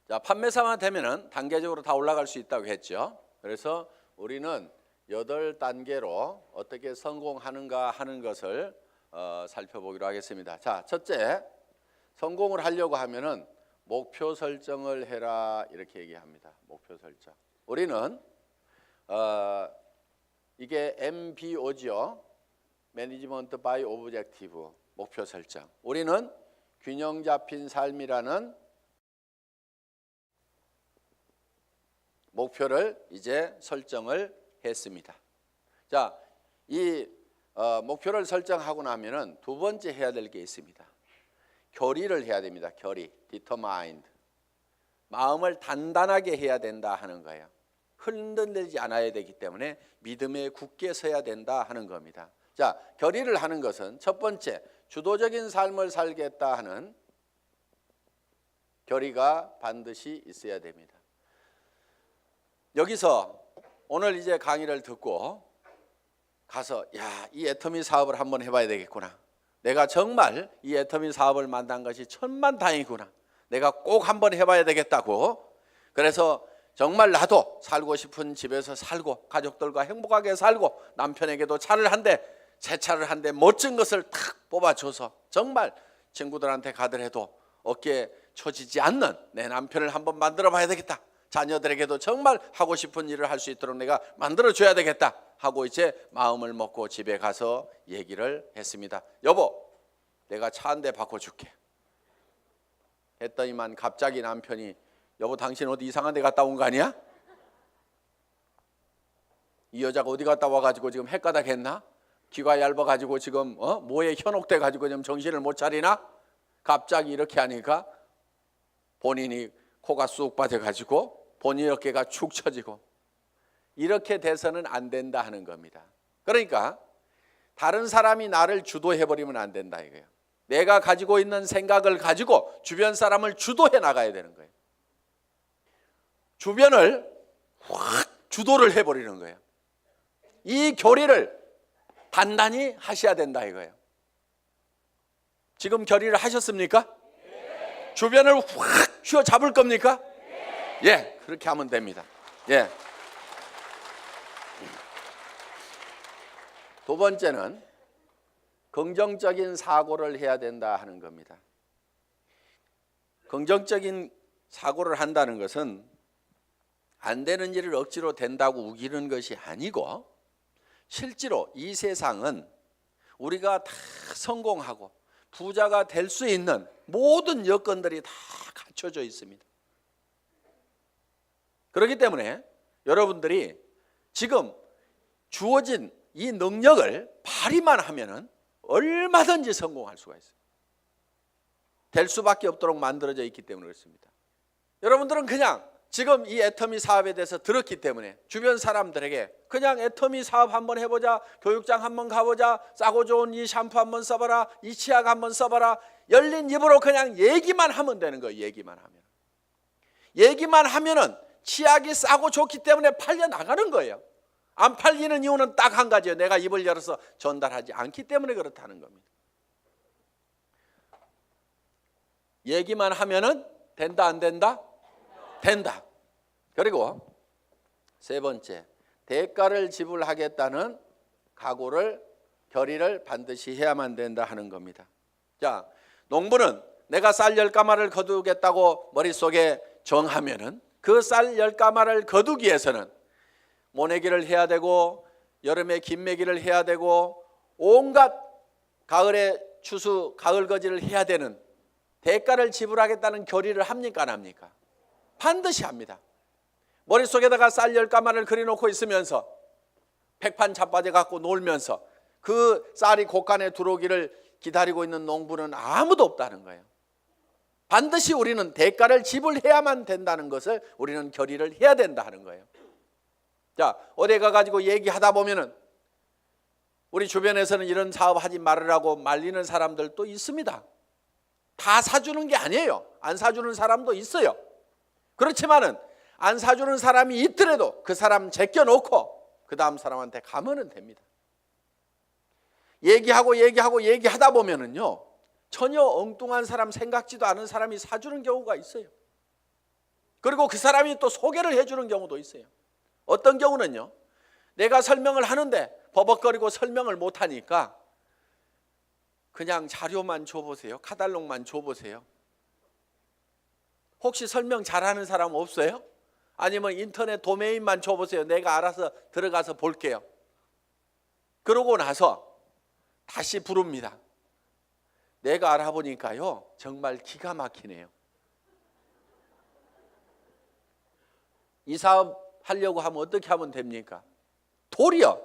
자, 판매사만 되면은 단계적으로 다 올라갈 수 있다고 했죠. 그래서 우리는 8단계로 어떻게 성공하는가 하는 것을 살펴보기로 하겠습니다. 자, 첫째, 성공을 하려고 하면은 목표 설정을 해라 이렇게 얘기합니다. 목표 설정. 우리는 이게 MBO죠. 매니지먼트 바이 오브젝티브, 목표 설정. 우리는 균형 잡힌 삶이라는 목표를 이제 설정을 했습니다. 자, 이 목표를 설정하고 나면은 두 번째 해야 될 게 있습니다. 결의를 해야 됩니다. 결의, determined. 마음을 단단하게 해야 된다 하는 거예요. 흔들리지 않아야 되기 때문에 믿음에 굳게 서야 된다 하는 겁니다. 자, 결의를 하는 것은 첫 번째, 주도적인 삶을 살겠다 하는 결의가 반드시 있어야 됩니다. 여기서 오늘 이제 강의를 듣고 가서 이 애터미 사업을 한번 해봐야 되겠구나. 내가 정말 이 애터미 사업을 만난 것이 천만다행이구나. 내가 꼭 한번 해봐야 되겠다고. 그래서 정말 나도 살고 싶은 집에서 살고 가족들과 행복하게 살고 남편에게도 차를 한 대, 새 차를 한 대 멋진 것을 탁 뽑아줘서 정말 친구들한테 가더라도 어깨에 처지지 않는 내 남편을 한번 만들어 봐야 되겠다. 자녀들에게도 정말 하고 싶은 일을 할 수 있도록 내가 만들어줘야 되겠다 하고 이제 마음을 먹고 집에 가서 얘기를 했습니다. 여보, 내가 차 한 대 바꿔줄게 했더니만 갑자기 남편이 여보, 당신 어디 이상한 데 갔다 온 거 아니야? 이 여자가 어디 갔다 와가지고 지금 헷가닥 했나? 귀가 얇아가지고 지금 뭐에 현혹돼가지고 지금 정신을 못 차리나? 갑자기 이렇게 하니까 본인이 코가 쑥 빠져가지고 본인 어깨가 축 처지고 이렇게 돼서는 안 된다 하는 겁니다. 그러니까 다른 사람이 나를 주도해버리면 안 된다 이거예요. 내가 가지고 있는 생각을 가지고 주변 사람을 주도해 나가야 되는 거예요. 주변을 확 주도를 해버리는 거예요. 이 결의를 단단히 하셔야 된다 이거예요. 지금 결의를 하셨습니까? 네. 주변을 확 휘어잡을 겁니까? 네. 예, 그렇게 하면 됩니다. 예. 두 번째는 긍정적인 사고를 해야 된다 하는 겁니다. 긍정적인 사고를 한다는 것은 안 되는 일을 억지로 된다고 우기는 것이 아니고 실제로 이 세상은 우리가 다 성공하고 부자가 될 수 있는 모든 여건들이 다 갖춰져 있습니다. 그렇기 때문에 여러분들이 지금 주어진 이 능력을 발휘만 하면은 얼마든지 성공할 수가 있어요. 될 수밖에 없도록 만들어져 있기 때문에 그렇습니다. 여러분들은 그냥 지금 이 애터미 사업에 대해서 들었기 때문에 주변 사람들에게 그냥 애터미 사업 한번 해보자, 교육장 한번 가보자, 싸고 좋은 이 샴푸 한번 써봐라, 이 치약 한번 써봐라, 열린 입으로 그냥 얘기만 하면 되는 거예요. 얘기만 하면은 치약이 싸고 좋기 때문에 팔려 나가는 거예요. 안 팔리는 이유는 딱 한 가지예요. 내가 입을 열어서 전달하지 않기 때문에 그렇다는 겁니다. 얘기만 하면은 된다 안 된다? 된다. 그리고 세 번째, 대가를 지불하겠다는 각오를, 결의를 반드시 해야만 된다 하는 겁니다. 자, 농부는 내가 쌀 10가마를 거두겠다고 머릿속에 정하면은 그 쌀 10가마를 거두기 위해서는 모내기를 해야 되고 여름에 김매기를 해야 되고 온갖 가을에 추수, 가을거지를 해야 되는 대가를 지불하겠다는 결의를 합니까 안 합니까? 반드시 합니다. 머릿속에다가 쌀 10가마를 그려놓고 있으면서 백판 자빠져 갖고 놀면서 그 쌀이 곳간에 들어오기를 기다리고 있는 농부는 아무도 없다는 거예요. 반드시 우리는 대가를 지불해야만 된다는 것을 우리는 결의를 해야 된다 하는 거예요. 자, 어디 가가지고 얘기하다 보면은 우리 주변에서는 이런 사업 하지 말으라고 말리는 사람들도 있습니다. 다 사주는 게 아니에요. 안 사주는 사람도 있어요. 그렇지만은 안 사주는 사람이 있더라도 그 사람 제껴놓고 그 다음 사람한테 가면은 됩니다. 얘기하다 보면은요 전혀 엉뚱한 사람, 생각지도 않은 사람이 사주는 경우가 있어요. 그리고 그 사람이 또 소개를 해주는 경우도 있어요. 어떤 경우는요, 내가 설명을 하는데 버벅거리고 설명을 못하니까 그냥 자료만 줘보세요. 카탈로그만 줘보세요. 혹시 설명 잘하는 사람 없어요? 아니면 인터넷 도메인만 줘보세요. 내가 알아서 들어가서 볼게요. 그러고 나서 다시 부릅니다. 내가 알아보니까요, 정말 기가 막히네요. 이 사업 하려고 하면 어떻게 하면 됩니까? 도리어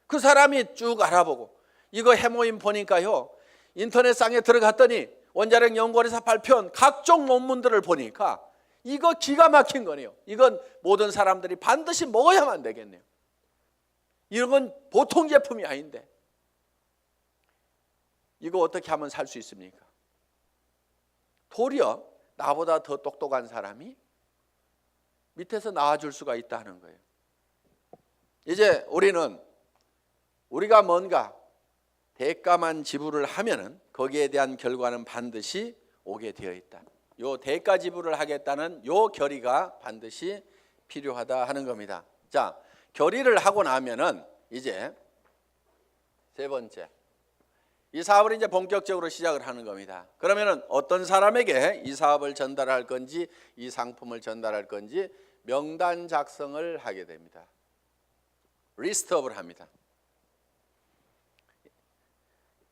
그 사람이 쭉 알아보고, 이거 해모임 보니까요, 인터넷상에 들어갔더니 원자력 연구원에서 발표한 각종 논문들을 보니까 이거 기가 막힌 거네요. 이건 모든 사람들이 반드시 먹어야만 되겠네요. 이런 건 보통 제품이 아닌데 이거 어떻게 하면 살 수 있습니까? 도리어 나보다 더 똑똑한 사람이 밑에서 나와줄 수가 있다는 거예요. 이제 우리가 뭔가 대가만 지불을 하면은 거기에 대한 결과는 반드시 오게 되어 있다. 요 대가 지불을 하겠다는 요 결의가 반드시 필요하다 하는 겁니다. 자, 결의를 하고 나면은 이제 세 번째, 이 사업을 이제 본격적으로 시작을 하는 겁니다. 그러면은 어떤 사람에게 이 사업을 전달할 건지, 이 상품을 전달할 건지 명단 작성을 하게 됩니다. 리스트업을 합니다.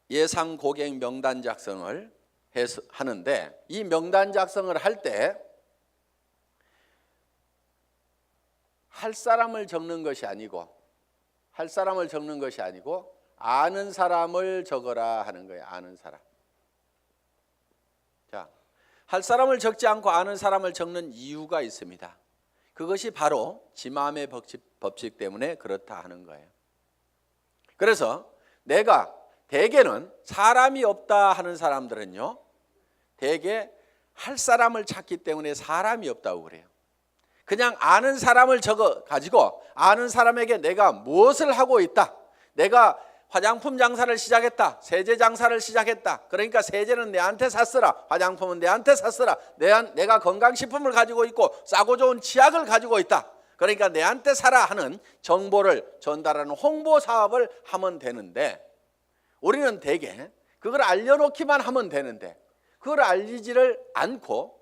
예상 고객 명단 작성을 하는데, 이 명단 작성을 할 때 할 사람을 적는 것이 아니고 아는 사람을 적어라 하는 거예요. 아는 사람. 자, 할 사람을 적지 않고 아는 사람을 적는 이유가 있습니다. 그것이 바로 지마음의 법칙 때문에 그렇다 하는 거예요. 그래서 내가 대개는 사람이 없다 하는 사람들은요, 대개 할 사람을 찾기 때문에 사람이 없다고 그래요. 그냥 아는 사람을 적어 가지고 아는 사람에게 내가 무엇을 하고 있다, 내가 화장품 장사를 시작했다, 세제 장사를 시작했다, 그러니까 세제는 내한테 샀으라, 화장품은 내한테 샀으라, 내가 건강식품을 가지고 있고 싸고 좋은 치약을 가지고 있다, 그러니까 내한테 사라 하는 정보를 전달하는 홍보 사업을 하면 되는데, 우리는 대개 그걸 알려놓기만 하면 되는데 그걸 알리지를 않고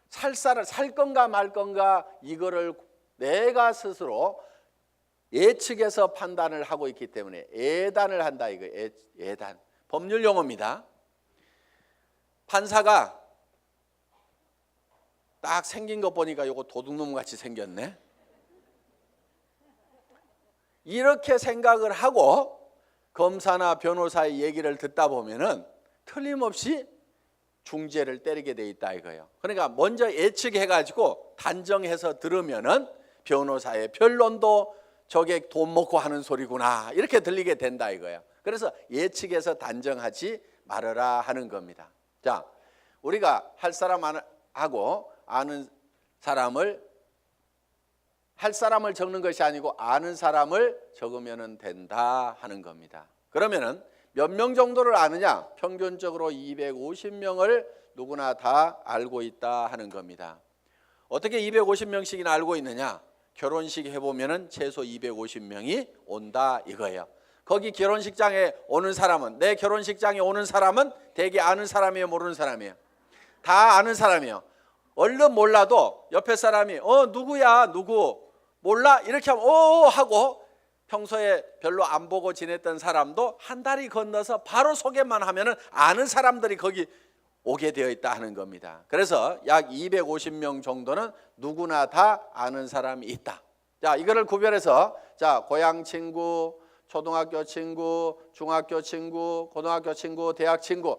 살 건가 말 건가 이거를 내가 스스로 예측해서 판단을 하고 있기 때문에 예단을 한다, 이거 예단. 법률 용어입니다. 판사가 딱 생긴 거 보니까 이거 도둑놈 같이 생겼네, 이렇게 생각을 하고 검사나 변호사의 얘기를 듣다 보면은 틀림없이 중죄를 때리게 돼 있다 이거예요. 그러니까 먼저 예측해가지고 단정해서 들으면은 변호사의 변론도 저게 돈 먹고 하는 소리구나 이렇게 들리게 된다 이거예요. 그래서 예측해서 단정하지 말아라 하는 겁니다. 자, 우리가 할 사람하고 아는 사람을, 할 사람을 적는 것이 아니고 아는 사람을 적으면 된다 하는 겁니다. 그러면은 몇 명 정도를 아느냐? 평균적으로 250명을 누구나 다 알고 있다 하는 겁니다. 어떻게 250명씩이나 알고 있느냐? 결혼식 해보면은 최소 250명이 온다 이거예요. 거기 결혼식장에 오는 사람은, 내 결혼식장에 오는 사람은 대개 아는 사람이에요, 모르는 사람이에요? 다 아는 사람이에요. 얼른 몰라도 옆에 사람이 누구야, 누구 몰라? 이렇게 하면 하고, 평소에 별로 안 보고 지냈던 사람도 한 다리 건너서 바로 소개만 하면은 아는 사람들이 거기 오게 되어 있다 하는 겁니다. 그래서 약 250명 정도는 누구나 다 아는 사람이 있다. 자, 이거를 구별해서, 자, 고향 친구, 초등학교 친구, 중학교 친구, 고등학교 친구, 대학 친구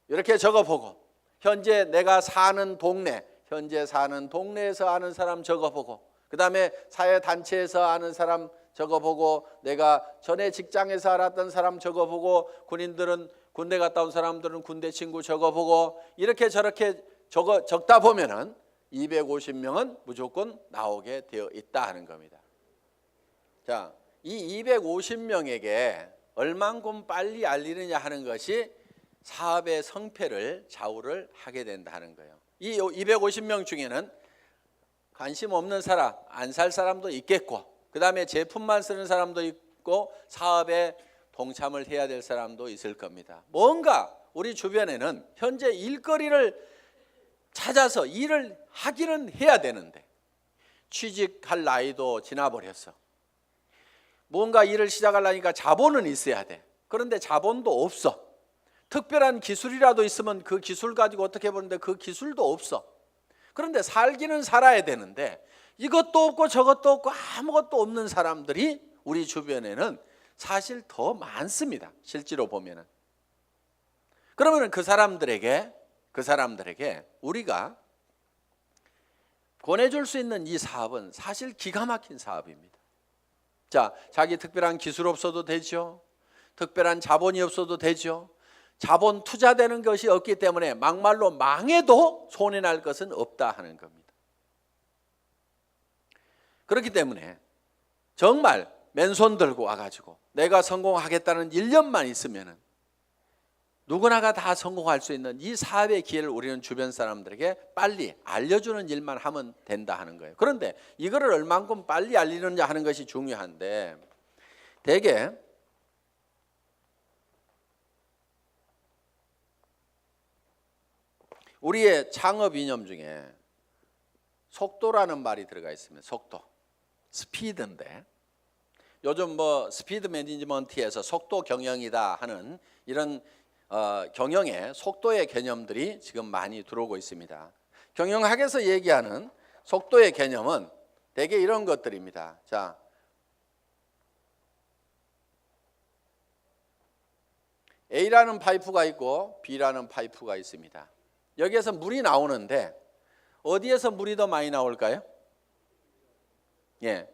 이렇게 적어보고, 현재 내가 사는 동네, 현재 사는 동네에서 아는 사람 적어보고, 그 다음에 사회단체에서 아는 사람 적어보고, 내가 전에 직장에서 알았던 사람 적어보고, 군인들은 군대 갔다 온 사람들은 군대 친구 적어보고, 이렇게 저렇게 적다 보면은 250명은 무조건 나오게 되어 있다 하는 겁니다. 자, 이 250명에게 얼만큼 빨리 알리느냐 하는 것이 사업의 성패를 좌우를 하게 된다는 거예요. 이 250명 중에는 관심 없는 사람, 안 살 사람도 있겠고, 그 다음에 제품만 쓰는 사람도 있고, 사업에 동참을 해야 될 사람도 있을 겁니다. 뭔가 우리 주변에는 현재 일거리를 찾아서 일을 하기는 해야 되는데 취직할 나이도 지나버렸어. 뭔가 일을 시작하려니까 자본은 있어야 돼. 그런데 자본도 없어. 특별한 기술이라도 있으면 그 기술 가지고 어떻게 보는데 그 기술도 없어. 그런데 살기는 살아야 되는데 이것도 없고 저것도 없고 아무것도 없는 사람들이 우리 주변에는 사실 더 많습니다. 실제로 보면은. 그러면 그 사람들에게 우리가 권해줄 수 있는 이 사업은 사실 기가 막힌 사업입니다. 자, 자기 특별한 기술 없어도 되죠. 특별한 자본이 없어도 되죠. 자본 투자되는 것이 없기 때문에 막말로 망해도 손해날 것은 없다 하는 겁니다. 그렇기 때문에 정말 맨손 들고 와가지고 내가 성공하겠다는 1년만 있으면은 누구나가 다 성공할 수 있는 이 사업의 기회를 우리는 주변 사람들에게 빨리 알려주는 일만 하면 된다 하는 거예요. 그런데 이거를 얼만큼 빨리 알리느냐 하는 것이 중요한데 대개 우리의 창업 이념 중에 속도라는 말이 들어가 있습니다. 속도, 스피드인데 요즘 뭐 스피드 매니지먼트에서 속도 경영이다 하는 이런 경영의 속도의 개념들이 지금 많이 들어오고 있습니다. 경영학에서 얘기하는 속도의 개념은 대개 이런 것들입니다. 자, A라는 파이프가 있고 B라는 파이프가 있습니다. 여기에서 물이 나오는데 어디에서 물이 더 많이 나올까요? 예,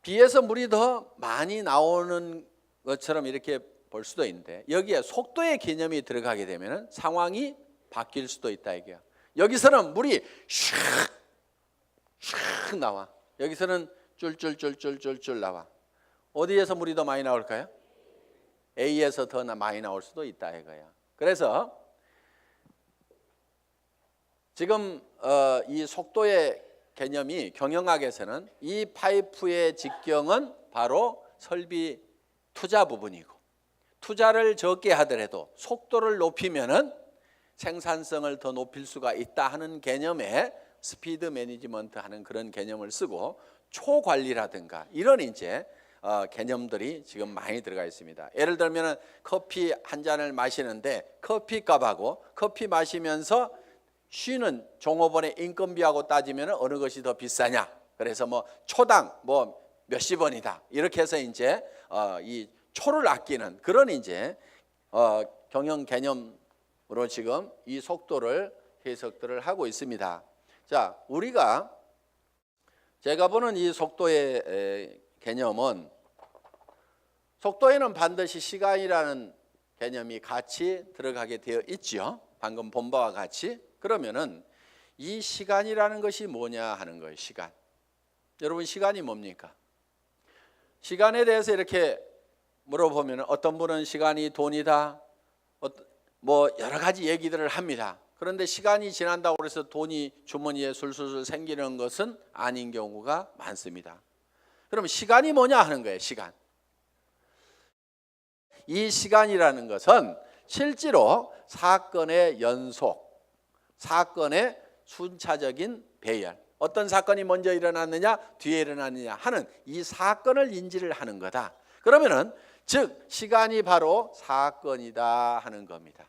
B에서 물이 더 많이 나오는 것처럼 이렇게 볼 수도 있는데 여기에 속도의 개념이 들어가게 되면 상황이 바뀔 수도 있다 이게요. 여기서는 물이 슉 나와. 여기서는 쫄쫄쫄쫄쫄쫄 나와. 어디에서 물이 더 많이 나올까요? A에서 더 많이 나올 수도 있다 이거야. 그래서 지금 이 속도의 개념이 경영학에서는 이 파이프의 직경은 바로 설비 투자 부분이고 투자를 적게 하더라도 속도를 높이면은 생산성을 더 높일 수가 있다 하는 개념의 스피드 매니지먼트 하는 그런 개념을 쓰고 초관리라든가 이런 이제 개념들이 지금 많이 들어가 있습니다. 예를 들면 커피 한 잔을 마시는데 커피 값하고 커피 마시면서 쉬는 종업원의 인건비하고 따지면 어느 것이 더 비싸냐? 그래서 뭐 초당 뭐 몇십 원이다. 이렇게 해서 이제 이 초를 아끼는 그런 이제 경영 개념으로 지금 이 속도를 해석들을 하고 있습니다. 자, 우리가 제가 보는 이 속도의 개념은 속도에는 반드시 시간이라는 개념이 같이 들어가게 되어 있죠. 방금 본 바와 같이. 그러면은 이 시간이라는 것이 뭐냐 하는 거예요. 시간. 여러분 시간이 뭡니까? 시간에 대해서 이렇게 물어보면 어떤 분은 시간이 돈이다. 뭐 여러 가지 얘기들을 합니다. 그런데 시간이 지난다고 해서 돈이 주머니에 술술 생기는 것은 아닌 경우가 많습니다. 그럼 시간이 뭐냐 하는 거예요. 시간. 이 시간이라는 것은 실제로 사건의 연속, 사건의 순차적인 배열, 어떤 사건이 먼저 일어났느냐 뒤에 일어났느냐 하는 이 사건을 인지를 하는 거다. 그러면은 즉 시간이 바로 사건이다 하는 겁니다.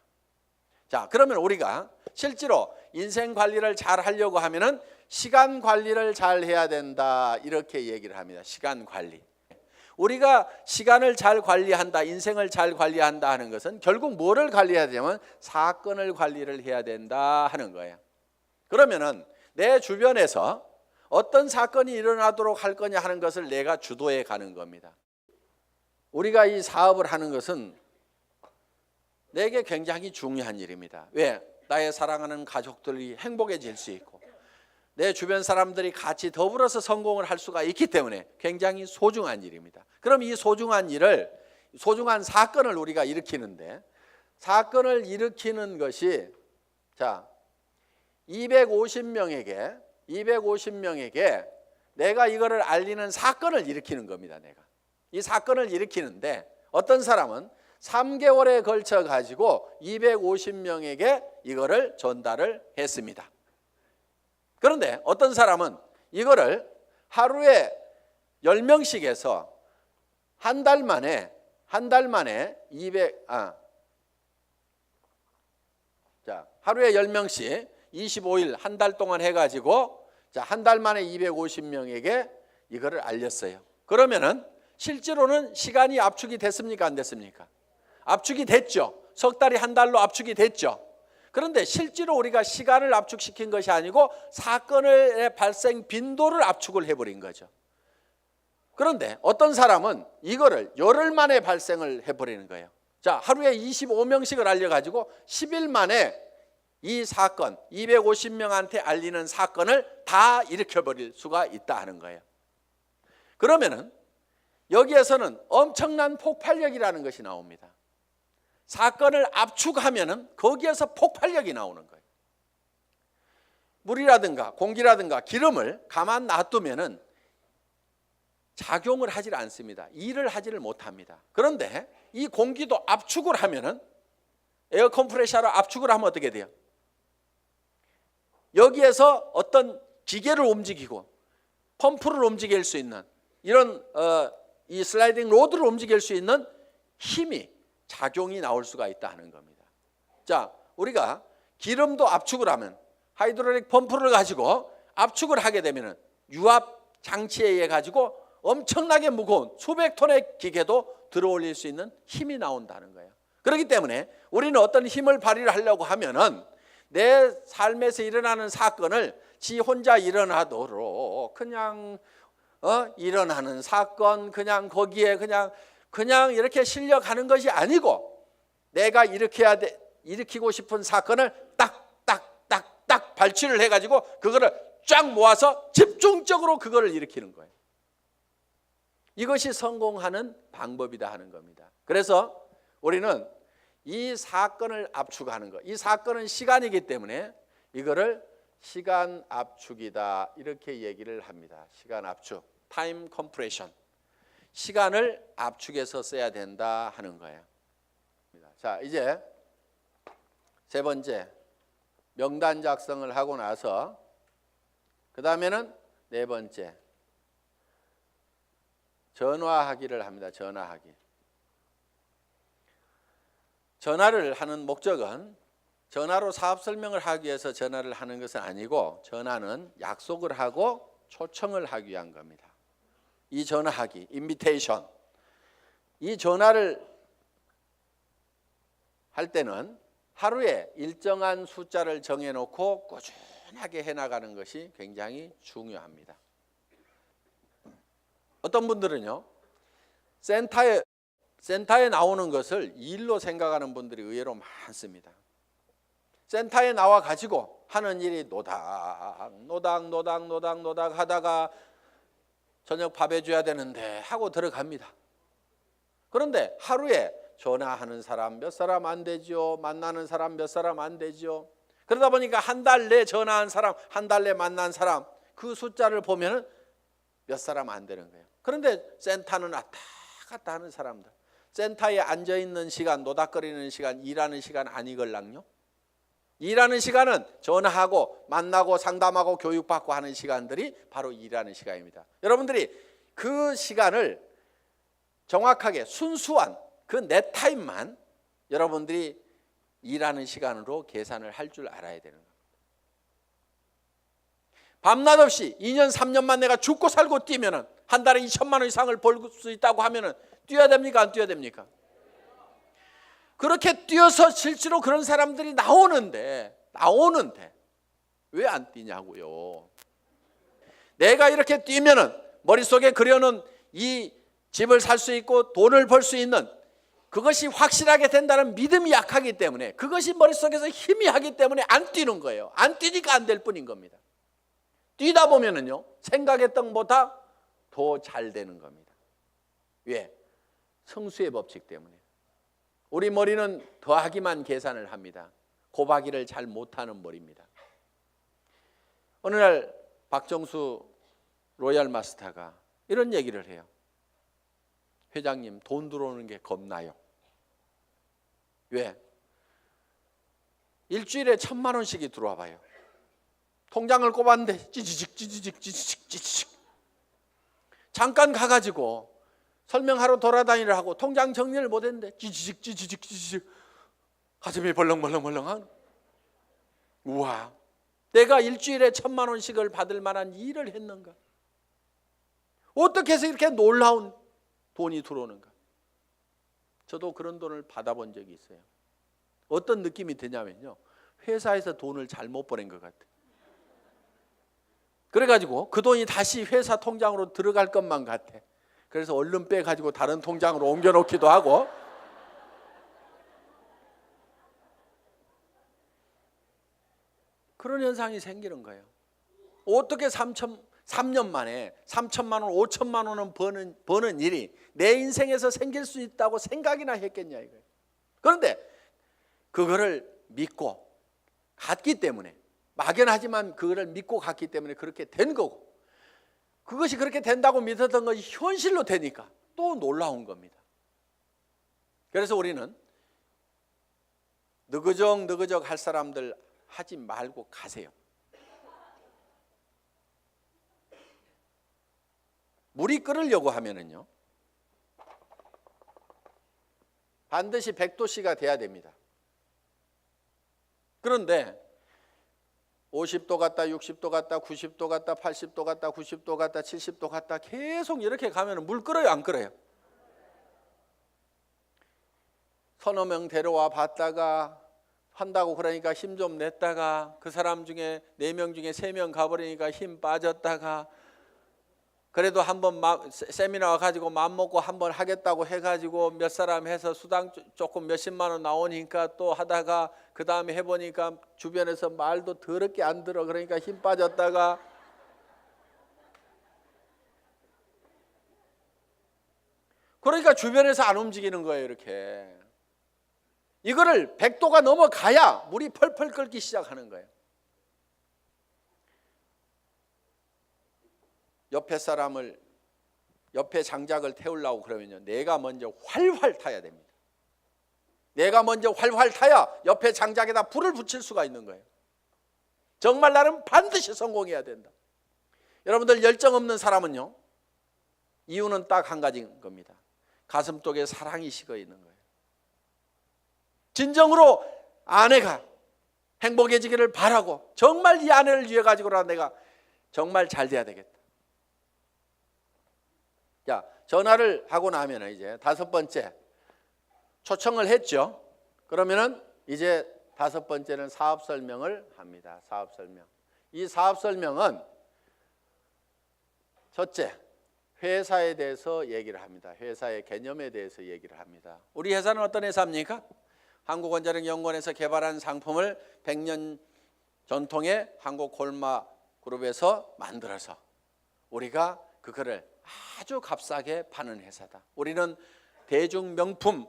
자, 그러면 우리가 실제로 인생 관리를 잘 하려고 하면은 시간 관리를 잘 해야 된다 이렇게 얘기를 합니다. 시간 관리. 우리가 시간을 잘 관리한다, 인생을 잘 관리한다 하는 것은 결국 뭐를 관리해야 되냐면 사건을 관리를 해야 된다 하는 거예요. 그러면은 내 주변에서 어떤 사건이 일어나도록 할 거냐 하는 것을 내가 주도해 가는 겁니다. 우리가 이 사업을 하는 것은 내게 굉장히 중요한 일입니다. 왜? 나의 사랑하는 가족들이 행복해질 수 있고 내 주변 사람들이 같이 더불어서 성공을 할 수가 있기 때문에 굉장히 소중한 일입니다. 그럼 이 소중한 일을, 소중한 사건을 우리가 일으키는데 사건을 일으키는 것이 자 250명에게 250명에게 내가 이거를 알리는 사건을 일으키는 겁니다. 내가 이 사건을 일으키는데 어떤 사람은 3개월에 걸쳐 가지고 250명에게 이거를 전달을 했습니다. 그런데 어떤 사람은 이거를 하루에 10명씩 해서 한 달 만에 200 하루에 10명씩 25일 한 달 동안 해 가지고 한 달 만에 250명에게 이거를 알렸어요. 그러면은 실제로는 시간이 압축이 됐습니까? 안 됐습니까? 압축이 됐죠. 석 달이 한 달로 압축이 됐죠. 그런데 실제로 우리가 시간을 압축시킨 것이 아니고 사건의 발생 빈도를 압축을 해버린 거죠. 그런데 어떤 사람은 이거를 열흘 만에 발생을 해버리는 거예요. 자, 하루에 25명씩을 알려가지고 10일 만에 이 사건, 250명한테 알리는 사건을 다 일으켜버릴 수가 있다 하는 거예요. 그러면은 여기에서는 엄청난 폭발력이라는 것이 나옵니다. 사건을 압축하면은 거기에서 폭발력이 나오는 거예요. 물이라든가 공기라든가 기름을 가만 놔두면은 작용을 하질 않습니다. 일을 하지를 못합니다. 그런데 이 공기도 압축을 하면은 에어 컴프레셔로 압축을 하면 어떻게 돼요? 여기에서 어떤 기계를 움직이고 펌프를 움직일 수 있는 이런 이 슬라이딩 로드를 움직일 수 있는 힘이 작용이 나올 수가 있다 하는 겁니다. 자, 우리가 기름도 압축을 하면 하이드롤릭 펌프를 가지고 압축을 하게 되면은 유압 장치에 의해 가지고 엄청나게 무거운 수백 톤의 기계도 들어올릴 수 있는 힘이 나온다는 거예요. 그렇기 때문에 우리는 어떤 힘을 발휘를 하려고 하면은 내 삶에서 일어나는 사건을 지 혼자 일어나도록 그냥 일어나는 사건 그냥 거기에 그냥 이렇게 실려가는 것이 아니고 내가 일으키고 싶은 사건을 딱 발치를 해가지고 그거를 쫙 모아서 집중적으로 그거를 일으키는 거예요. 이것이 성공하는 방법이다 하는 겁니다. 그래서 우리는 이 사건을 압축하는 것, 이 사건은 시간이기 때문에 이거를 시간 압축이다 이렇게 얘기를 합니다. 시간 압축, 타임 컴프레션. 시간을 압축해서 써야 된다 하는 거예요. 자, 이제 세 번째 명단 작성을 하고 나서 그 다음에는 네 번째 전화하기를 합니다. 전화하기. 전화를 하는 목적은 전화로 사업 설명을 하기 위해서 전화를 하는 것은 아니고 전화는 약속을 하고 초청을 하기 위한 겁니다. 이 전화하기, 인비테이션. 이 전화를 할 때는 하루에 일정한 숫자를 정해놓고 꾸준하게 해나가는 것이 굉장히 중요합니다. 어떤 분들은요, 센터에 나오는 것을 일로 생각하는 분들이 의외로 많습니다. 센터에 나와 가지고 하는 일이 노닥 하다가 저녁 밥 해줘야 되는데 하고 들어갑니다. 그런데 하루에 전화하는 사람 몇 사람 안 되죠. 만나는 사람 몇 사람 안 되죠. 그러다 보니까 한 달 내 전화한 사람, 한 달 내 만난 사람 그 숫자를 보면은 몇 사람 안 되는 거예요. 그런데 센터는 왔다 갔다 하는 사람들, 센터에 앉아있는 시간, 노닥거리는 시간, 일하는 시간 아니걸랑요. 일하는 시간은 전화하고 만나고 상담하고 교육받고 하는 시간들이 바로 일하는 시간입니다. 여러분들이 그 시간을 정확하게 순수한 그 내 타임만 여러분들이 일하는 시간으로 계산을 할 줄 알아야 되는 겁니다. 밤낮 없이 2년 3년만 내가 죽고 살고 뛰면은 한 달에 2천만 원 이상을 벌 수 있다고 하면은 뛰어야 됩니까? 안 뛰어야 됩니까? 그렇게 뛰어서 실제로 그런 사람들이 나오는데 왜 안 뛰냐고요. 내가 이렇게 뛰면은 머릿속에 그려놓은 이 집을 살 수 있고 돈을 벌 수 있는 그것이 확실하게 된다는 믿음이 약하기 때문에, 그것이 머릿속에서 희미하기 때문에 안 뛰는 거예요. 안 뛰니까 안 될 뿐인 겁니다. 뛰다 보면은요, 생각했던 것보다 더 잘 되는 겁니다. 왜? 성수의 법칙 때문에. 우리 머리는 더하기만 계산을 합니다. 곱하기를 잘 못하는 머리입니다. 어느 날 박정수 로얄 마스터가 이런 얘기를 해요. 회장님, 돈 들어오는 게 겁나요. 왜? 일주일에 1,000만 원씩이 들어와 봐요. 통장을 꼽았는데 찌지직 잠깐 가가지고 설명하러 돌아다니려 하고 통장 정리를 못했는데 찌지직 가슴이 벌렁벌렁한. 우와, 내가 일주일에 1,000만 원씩을 받을 만한 일을 했는가? 어떻게 해서 이렇게 놀라운 돈이 들어오는가? 저도 그런 돈을 받아본 적이 있어요. 어떤 느낌이 드냐면요, 회사에서 돈을 잘못 보낸 것 같아요. 그래가지고 그 돈이 다시 회사 통장으로 들어갈 것만 같아. 그래서 얼른 빼가지고 다른 통장으로 옮겨놓기도 하고. 그런 현상이 생기는 거예요. 어떻게 3년 만에 3천만 원, 5천만 원은 버는 일이 내 인생에서 생길 수 있다고 생각이나 했겠냐 이거예요. 그런데 그거를 믿고 갔기 때문에, 막연하지만 그거를 믿고 갔기 때문에 그렇게 된 거고, 그것이 그렇게 된다고 믿었던 것이 현실로 되니까 또 놀라운 겁니다. 그래서 우리는 느그적 할 사람들 하지 말고 가세요. 물이 끓으려고 하면은요, 반드시 100도씨가 돼야 됩니다. 그런데 50도 갔다 60도 갔다 90도 갔다 80도 갔다 90도 갔다 70도 갔다 계속 이렇게 가면 물 끓어요, 안 끓어요? 서너 명 데려와 봤다가 한다고 그러니까 힘 좀 냈다가 그 사람 중에 4명 중에 3명 가버리니까 힘 빠졌다가, 그래도 한번 세미나 와가지고 맘먹고 한번 하겠다고 해가지고 몇 사람 해서 수당 조금 몇십만 원 나오니까 또 하다가 그 다음에 해보니까 주변에서 말도 더럽게 안 들어. 그러니까 힘 빠졌다가, 그러니까 주변에서 안 움직이는 거예요. 이렇게 이거를 100도가 넘어가야 물이 펄펄 끓기 시작하는 거예요. 옆에 장작을 태우려고 그러면요, 내가 먼저 활활 타야 됩니다. 내가 먼저 활활 타야 옆에 장작에다 불을 붙일 수가 있는 거예요. 정말 나는 반드시 성공해야 된다. 여러분들, 열정 없는 사람은요, 이유는 딱 한 가지인 겁니다. 가슴 속에 사랑이 식어 있는 거예요. 진정으로 아내가 행복해지기를 바라고, 정말 이 아내를 위해 가지고라 내가 정말 잘 돼야 되겠다. 자, 전화를 하고 나면 이제 5번째 초청을 했죠. 그러면은 이제 5번째는 사업 설명을 합니다. 사업 설명. 이 사업 설명은 첫째, 회사에 대해서 얘기를 합니다. 회사의 개념에 대해서 얘기를 합니다. 우리 회사는 어떤 회사입니까? 한국원자력연구원에서 개발한 상품을 100년 전통의 한국콜마그룹에서 만들어서 우리가 그거를 아주 값싸게 파는 회사다. 우리는 대중 명품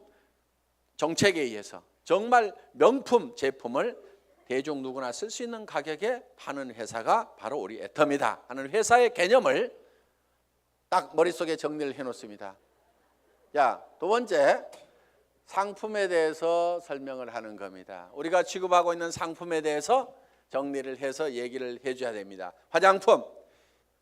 정책에 의해서 정말 명품 제품을 대중 누구나 쓸 수 있는 가격에 파는 회사가 바로 우리 애터미다 하는 회사의 개념을 딱 머릿속에 정리를 해놓습니다. 자, 두 번째, 상품에 대해서 설명을 하는 겁니다. 우리가 취급하고 있는 상품에 대해서 정리를 해서 얘기를 해줘야 됩니다. 화장품,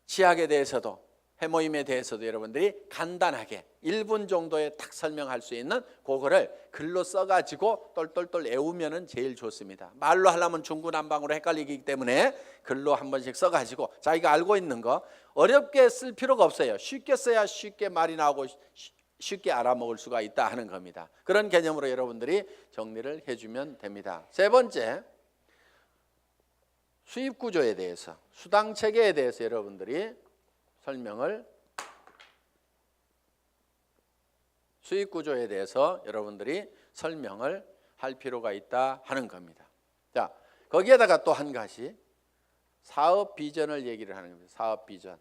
치약에 대해서도, 해모임에 대해서도 여러분들이 간단하게 1분 정도에 딱 설명할 수 있는 그거를 글로 써가지고 똘똘똘 외우면 제일 좋습니다. 말로 하려면 중구난방으로 헷갈리기 때문에 글로 한 번씩 써가지고 자기가 알고 있는 거 어렵게 쓸 필요가 없어요. 쉽게 써야 쉽게 말이 나오고 쉽게 알아먹을 수가 있다 하는 겁니다. 그런 개념으로 여러분들이 정리를 해주면 됩니다. 세 번째, 수입 구조에 대해서, 수당 체계에 대해서 여러분들이 설명을, 수익 구조에 대해서 여러분들이 설명을 할 필요가 있다 하는 겁니다. 자, 거기에다가 또 한 가지 사업 비전을 얘기를 하는 겁니다. 사업 비전.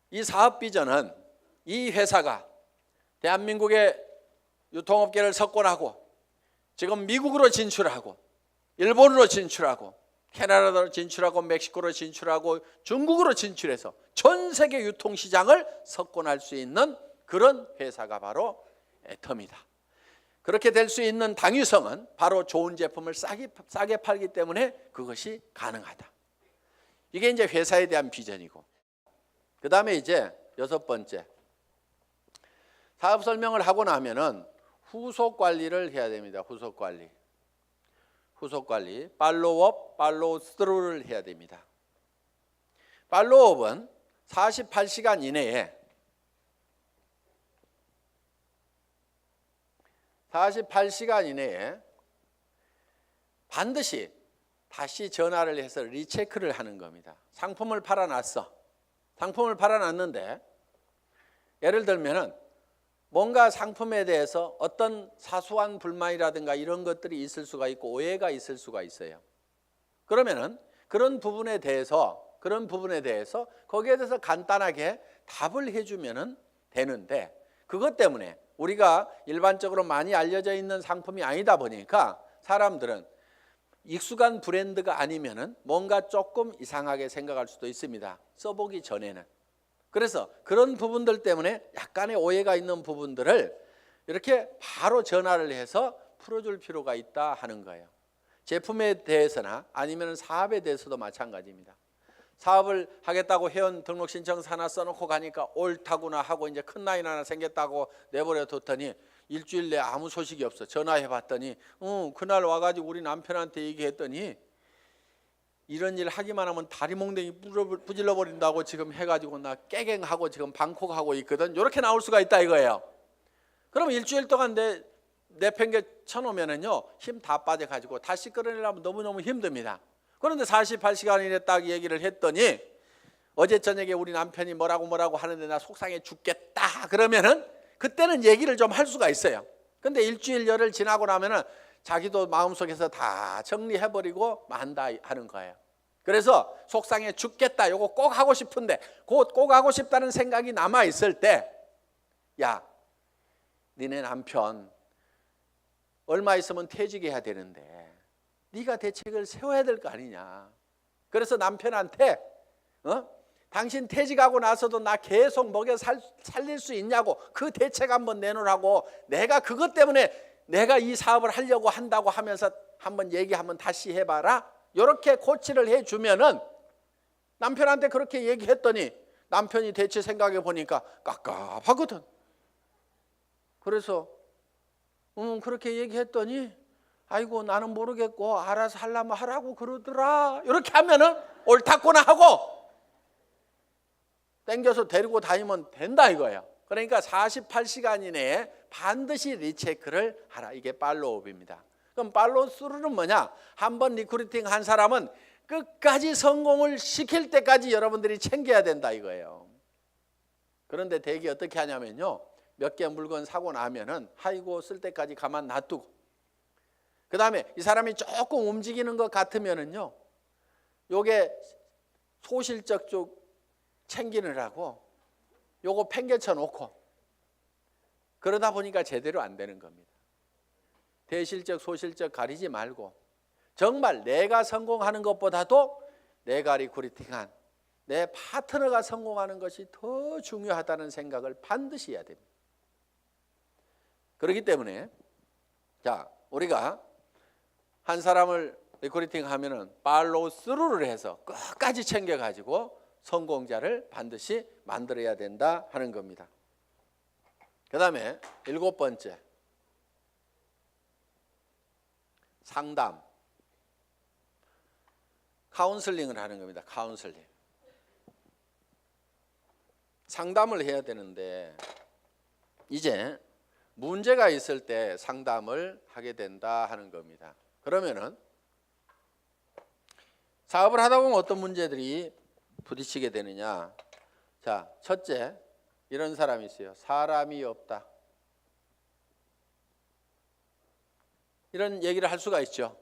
이 사업 비전은 이 회사가 대한민국의 유통업계를 석권하고 지금 미국으로 진출하고 일본으로 진출하고 캐나다로 진출하고 멕시코로 진출하고 중국으로 진출해서 전 세계 유통시장을 석권할 수 있는 그런 회사가 바로 애텀이다. 그렇게 될 수 있는 당위성은 바로 좋은 제품을 싸게 팔기 때문에 그것이 가능하다. 이게 이제 회사에 대한 비전이고, 그 다음에 이제 6번째, 사업 설명을 하고 나면은 후속 관리를 해야 됩니다. 후속 관리, 팔로우업, 팔로우스루를 해야 됩니다. 팔로우업은 48시간 이내에 48시간 이내에 반드시 다시 전화를 해서 리체크를 하는 겁니다. 상품을 팔아놨어. 상품을 팔아놨는데 예를 들면은 뭔가 상품에 대해서 어떤 사소한 불만이라든가 이런 것들이 있을 수가 있고 오해가 있을 수가 있어요. 그러면은 그런 부분에 대해서 거기에 대해서 간단하게 답을 해주면은 되는데, 그것 때문에 우리가 일반적으로 많이 알려져 있는 상품이 아니다 보니까 사람들은 익숙한 브랜드가 아니면은 뭔가 조금 이상하게 생각할 수도 있습니다. 써보기 전에는. 그래서 그런 부분들 때문에 약간의 오해가 있는 부분들을 이렇게 바로 전화를 해서 풀어줄 필요가 있다 하는 거예요. 제품에 대해서나 아니면 사업에 대해서도 마찬가지입니다. 사업을 하겠다고 회원 등록 신청서 하나 써놓고 가니까 옳다구나 하고 이제 큰 라인 하나 생겼다고 내버려 뒀더니 일주일 내에 아무 소식이 없어. 전화해 봤더니 그날 와가지고 우리 남편한테 얘기했더니 이런 일 하기만 하면 다리 몽댕이 부질러 버린다고 지금 해가지고 나 깨갱하고 지금 방콕하고 있거든. 이렇게 나올 수가 있다 이거예요. 그럼 일주일 동안 내팽개 쳐놓으면은요 힘 다 빠져가지고 다시 끌어내려면 너무너무 힘듭니다. 그런데 48시간 이내 딱 얘기를 했더니 어제 저녁에 우리 남편이 뭐라고 하는데 나 속상해 죽겠다 그러면은 그때는 얘기를 좀 할 수가 있어요. 근데 일주일 열흘 지나고 나면은 자기도 마음속에서 다 정리해버리고 만다 하는 거예요. 그래서 속상해 죽겠다 요거 꼭 하고 싶은데 꼭 하고 싶다는 생각이 남아있을 때, 야 니네 남편 얼마 있으면 퇴직해야 되는데 네가 대책을 세워야 될 거 아니냐. 그래서 남편한테 당신 퇴직하고 나서도 나 계속 먹여 살릴 수 있냐고 그 대책 한번 내놓으라고, 내가 그것 때문에 내가 이 사업을 하려고 한다고 하면서 한번 얘기 한번 다시 해봐라. 이렇게 코치를 해주면은 남편한테 그렇게 얘기했더니 남편이 대체 생각해 보니까 깝깝하거든. 그래서 그렇게 얘기했더니 아이고 나는 모르겠고 알아서 하려면 하라고 그러더라. 이렇게 하면은 옳다구나 하고 땡겨서 데리고 다니면 된다 이거예요. 그러니까 48시간 이내에 반드시 리체크를 하라. 이게 팔로우업입니다. 그럼 팔로우스루는 뭐냐? 한번 리크루팅 한 사람은 끝까지 성공을 시킬 때까지 여러분들이 챙겨야 된다 이거예요. 그런데 대개 어떻게 하냐면요, 몇 개 물건 사고 나면은 아이고 쓸 때까지 가만 놔두고, 그 다음에 이 사람이 조금 움직이는 것 같으면은요, 요게 소실적 쪽 챙기느라고 요거 팽개쳐 놓고 그러다 보니까 제대로 안 되는 겁니다. 대실적 소실적 가리지 말고 정말 내가 성공하는 것보다도 내가 리크루팅한 내 파트너가 성공하는 것이 더 중요하다는 생각을 반드시 해야 됩니다. 그렇기 때문에 자, 우리가 한 사람을 리크루팅 하면은 팔로우 스루를 해서 끝까지 챙겨가지고 성공자를 반드시 만들어야 된다 하는 겁니다. 그 다음에 7번째, 상담, 카운슬링을 하는 겁니다. 카운슬링. 상담을 해야 되는데 이제 문제가 있을 때 상담을 하게 된다 하는 겁니다. 그러면은 사업을 하다 보면 어떤 문제들이 부딪히게 되느냐. 자, 첫째, 이런 사람이 있어요. 사람이 없다. 이런 얘기를 할 수가 있죠.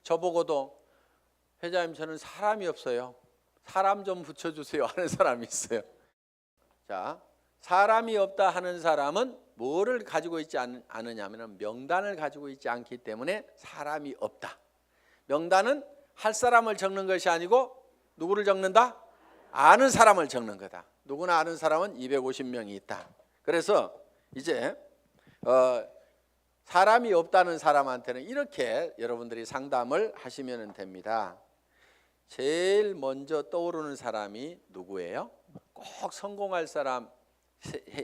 저보고도 회장님 저는 사람이 없어요. 사람 좀 붙여주세요 하는 사람이 있어요. 자, 사람이 없다 하는 사람은 뭐를 가지고 있지 않느냐면 명단을 가지고 있지 않기 때문에 사람이 없다. 명단은 할 사람을 적는 것이 아니고 누구를 적는다? 아는 사람을 적는 거다. 누구나 아는 사람은 250명이 있다. 그래서 이제 사람이 없다는 사람한테는 이렇게 여러분들이 상담을 하시면 됩니다. 제일 먼저 떠오르는 사람이 누구예요? 꼭 성공할 사람,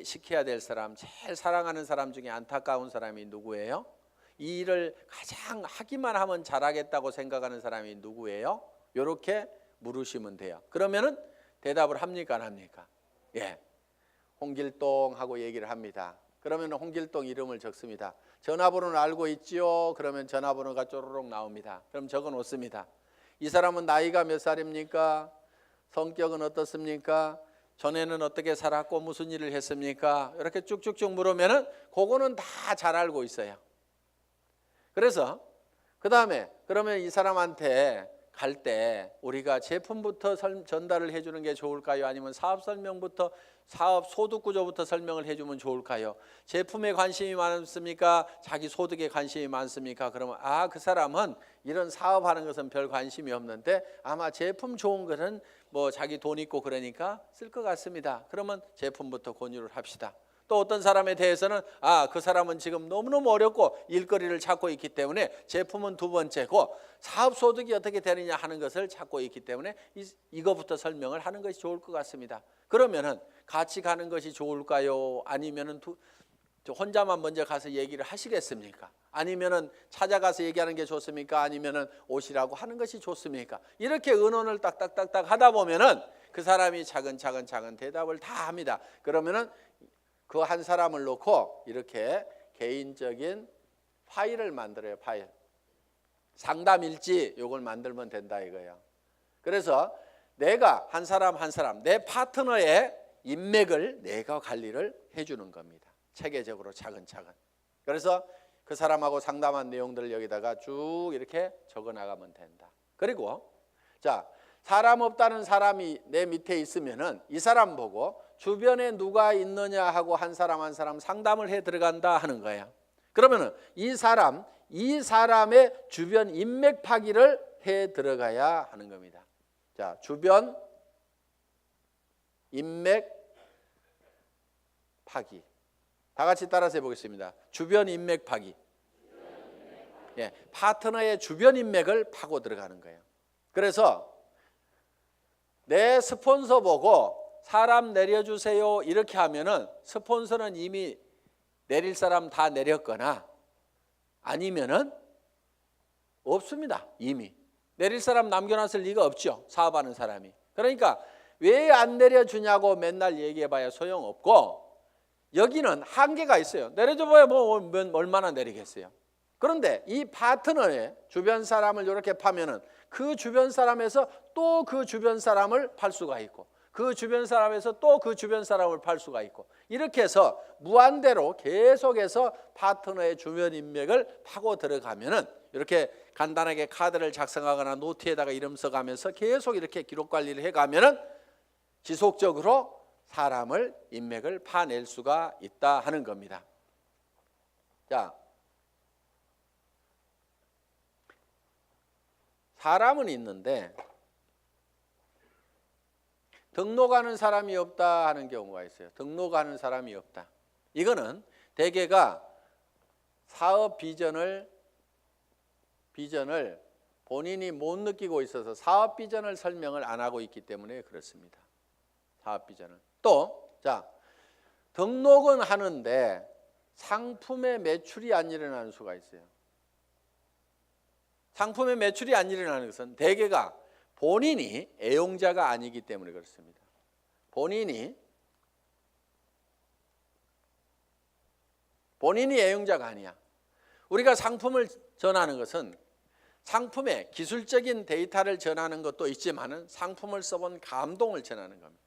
시켜야 될 사람, 제일 사랑하는 사람 중에 안타까운 사람이 누구예요? 이 일을 가장 하기만 하면 잘하겠다고 생각하는 사람이 누구예요? 이렇게 물으시면 돼요. 그러면은 대답을 합니까 안 합니까? 예, 홍길동 하고 얘기를 합니다. 그러면 홍길동 이름을 적습니다. 전화번호는 알고 있지요? 그러면 전화번호가 쪼르륵 나옵니다. 그럼 적어 놓습니다. 이 사람은 나이가 몇 살입니까? 성격은 어떻습니까? 전에는 어떻게 살았고 무슨 일을 했습니까? 이렇게 쭉쭉쭉 물으면은 그거는 다 잘 알고 있어요. 그래서 그 다음에 그러면 이 사람한테 갈 때 우리가 제품부터 전달을 해주는 게 좋을까요? 아니면 사업 설명부터 사업 소득 구조부터 설명을 해주면 좋을까요? 제품에 관심이 많습니까? 자기 소득에 관심이 많습니까? 그러면 그 사람은 이런 사업하는 것은 별 관심이 없는데 아마 제품 좋은 거는 뭐 자기 돈 있고 그러니까 쓸 것 같습니다. 그러면 제품부터 권유를 합시다. 또 어떤 사람에 대해서는 그 사람은 지금 너무너무 어렵고 일거리를 찾고 있기 때문에 제품은 두 번째고 사업 소득이 어떻게 되느냐 하는 것을 찾고 있기 때문에 이거부터 설명을 하는 것이 좋을 것 같습니다. 그러면은 같이 가는 것이 좋을까요? 아니면은 혼자만 먼저 가서 얘기를 하시겠습니까? 아니면은 찾아가서 얘기하는 게 좋습니까? 아니면은 오시라고 하는 것이 좋습니까? 이렇게 의논을 딱딱딱딱 하다 보면은 그 사람이 차근차근 대답을 다 합니다. 그러면은 그 한 사람을 놓고 이렇게 개인적인 파일을 만들어요. 파일. 상담일지 요걸 만들면 된다 이거예요. 그래서 내가 한 사람 내 파트너의 인맥을 내가 관리를 해주는 겁니다. 체계적으로 차근차근. 그래서 그 사람하고 상담한 내용들을 여기다가 쭉 이렇게 적어 나가면 된다. 그리고 자, 사람 없다는 사람이 내 밑에 있으면은 이 사람 보고 주변에 누가 있느냐 하고 한 사람 상담을 해 들어간다 하는 거예요. 그러면은 이 사람의 주변 인맥 파기를 해 들어가야 하는 겁니다. 자, 주변 인맥 파기. 다 같이 따라서 해보겠습니다. 주변 인맥 파기. 예, 파트너의 주변 인맥을 파고 들어가는 거예요. 그래서 내 스폰서 보고 사람 내려주세요 이렇게 하면은 스폰서는 이미 내릴 사람 다 내렸거나 아니면은 없습니다. 이미 내릴 사람 남겨놨을 리가 없죠. 사업하는 사람이. 그러니까 왜 안 내려주냐고 맨날 얘기해봐야 소용없고 여기는 한계가 있어요. 내려줘봐야 뭐 얼마나 내리겠어요. 그런데 이 파트너의 주변 사람을 이렇게 파면은 그 주변 사람에서 또 그 주변 사람을 팔 수가 있고 그 주변 사람에서 또 그 주변 사람을 팔 수가 있고 이렇게 해서 무한대로 계속해서 파트너의 주변 인맥을 파고 들어가면은 이렇게 간단하게 카드를 작성하거나 노트에다가 이름 써가면서 계속 이렇게 기록 관리를 해가면은 지속적으로 사람을 인맥을 파낼 수가 있다 하는 겁니다. 자, 사람은 있는데 등록하는 사람이 없다 하는 경우가 있어요. 등록하는 사람이 없다. 이거는 대개가 사업 비전을 본인이 못 느끼고 있어서 사업 비전을 설명을 안 하고 있기 때문에 그렇습니다. 사업 비전을. 또, 자, 등록은 하는데 상품의 매출이 안 일어나는 수가 있어요. 상품의 매출이 안 일어나는 것은 대개가 본인이 애용자가 아니기 때문에 그렇습니다. 본인이 애용자가 아니야. 우리가 상품을 전하는 것은 상품의 기술적인 데이터를 전하는 것도 있지만은 상품을 써본 감동을 전하는 겁니다.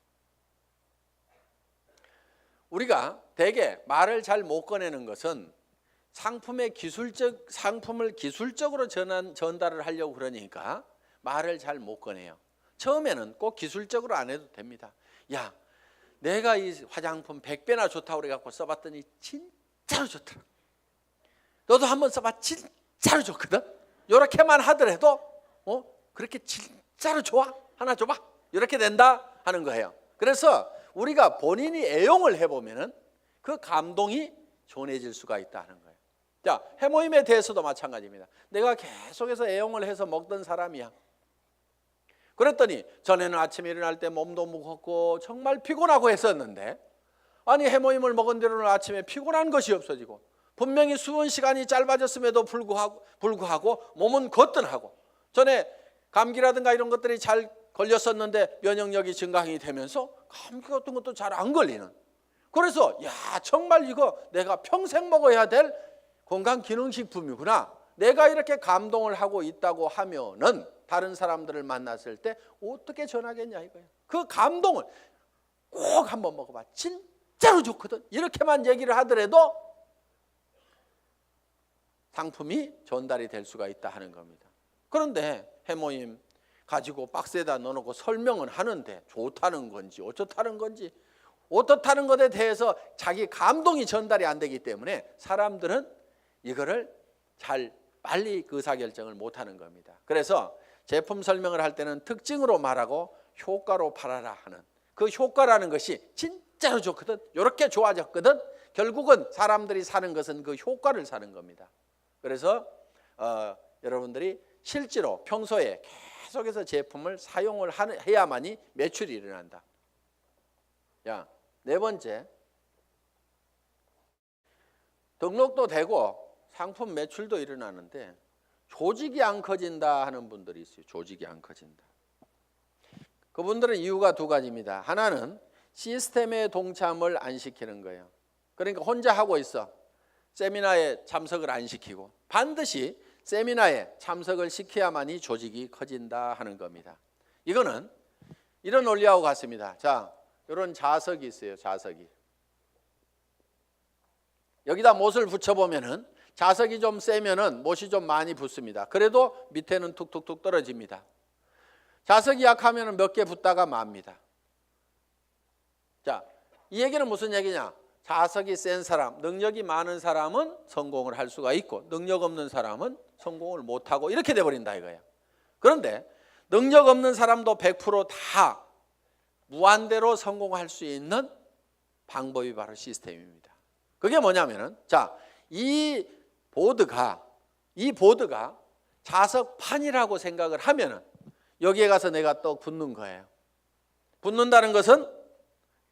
우리가 대개 말을 잘 못 꺼내는 것은 상품을 기술적으로 전달을 하려고 그러니까 말을 잘 못 꺼내요. 처음에는 꼭 기술적으로 안 해도 됩니다. 야, 내가 이 화장품 100배나 좋다고 그래갖고 써봤더니 진짜로 좋더라. 너도 한번 써봐. 진짜로 좋거든. 이렇게만 하더라도 그렇게 진짜로 좋아? 하나 줘봐. 이렇게 된다 하는 거예요. 그래서 우리가 본인이 애용을 해보면은 그 감동이 전해질 수가 있다는 거예요. 자, 해모임에 대해서도 마찬가지입니다. 내가 계속해서 애용을 해서 먹던 사람이야. 그랬더니 전에는 아침에 일어날 때 몸도 무겁고 정말 피곤하고 했었는데, 아니 해모임을 먹은 뒤로는 아침에 피곤한 것이 없어지고 분명히 수분 시간이 짧아졌음에도 불구하고 몸은 거뜬하고, 전에 감기라든가 이런 것들이 잘 걸렸었는데 면역력이 증강이 되면서 감기 같은 것도 잘 안 걸리는, 그래서 야 정말 이거 내가 평생 먹어야 될 건강기능식품이구나, 내가 이렇게 감동을 하고 있다고 하면은 다른 사람들을 만났을 때 어떻게 전하겠냐 이거예요. 그 감동을 꼭 한번 먹어봐, 진짜로 좋거든, 이렇게만 얘기를 하더라도 상품이 전달이 될 수가 있다 하는 겁니다. 그런데 해모임 가지고 박스에다 넣어놓고 설명은 하는데 좋다는 건지 어쩌다는 건지, 어떻다는 것에 대해서 자기 감동이 전달이 안 되기 때문에 사람들은 이거를 잘 빨리 의사결정을 못하는 겁니다. 그래서 제품 설명을 할 때는 특징으로 말하고 효과로 팔아라 하는, 그 효과라는 것이 진짜로 좋거든, 이렇게 좋아졌거든, 결국은 사람들이 사는 것은 그 효과를 사는 겁니다. 그래서 여러분들이 실제로 평소에 계속해서 제품을 사용을 해야만이 매출이 일어난다. 야, 네 번째, 등록도 되고 상품 매출도 일어나는데 조직이 안 커진다 하는 분들이 있어요. 조직이 안 커진다. 그분들은 이유가 두 가지입니다. 하나는 시스템에 동참을 안 시키는 거예요. 그러니까 혼자 하고 있어. 세미나에 참석을 안 시키고, 반드시 세미나에 참석을 시켜야만이 조직이 커진다 하는 겁니다. 이거는 이런 원리하고 같습니다. 자, 이런 자석이 있어요. 자석이. 여기다 못을 붙여보면은 자석이 좀 세면은 못이 좀 많이 붙습니다. 그래도 밑에는 툭툭툭 떨어집니다. 자석이 약하면은 몇 개 붙다가 맙니다. 자, 이 얘기는 무슨 얘기냐? 자석이 센 사람, 능력이 많은 사람은 성공을 할 수가 있고 능력 없는 사람은 성공을 못하고 이렇게 돼버린다 이거예요. 그런데 능력 없는 사람도 100% 무한대로 성공할 수 있는 방법이 바로 시스템입니다. 그게 뭐냐면은, 자, 이 보드가 자석판이라고 생각을 하면은 여기에 가서 내가 또 붙는 거예요. 붙는다는 것은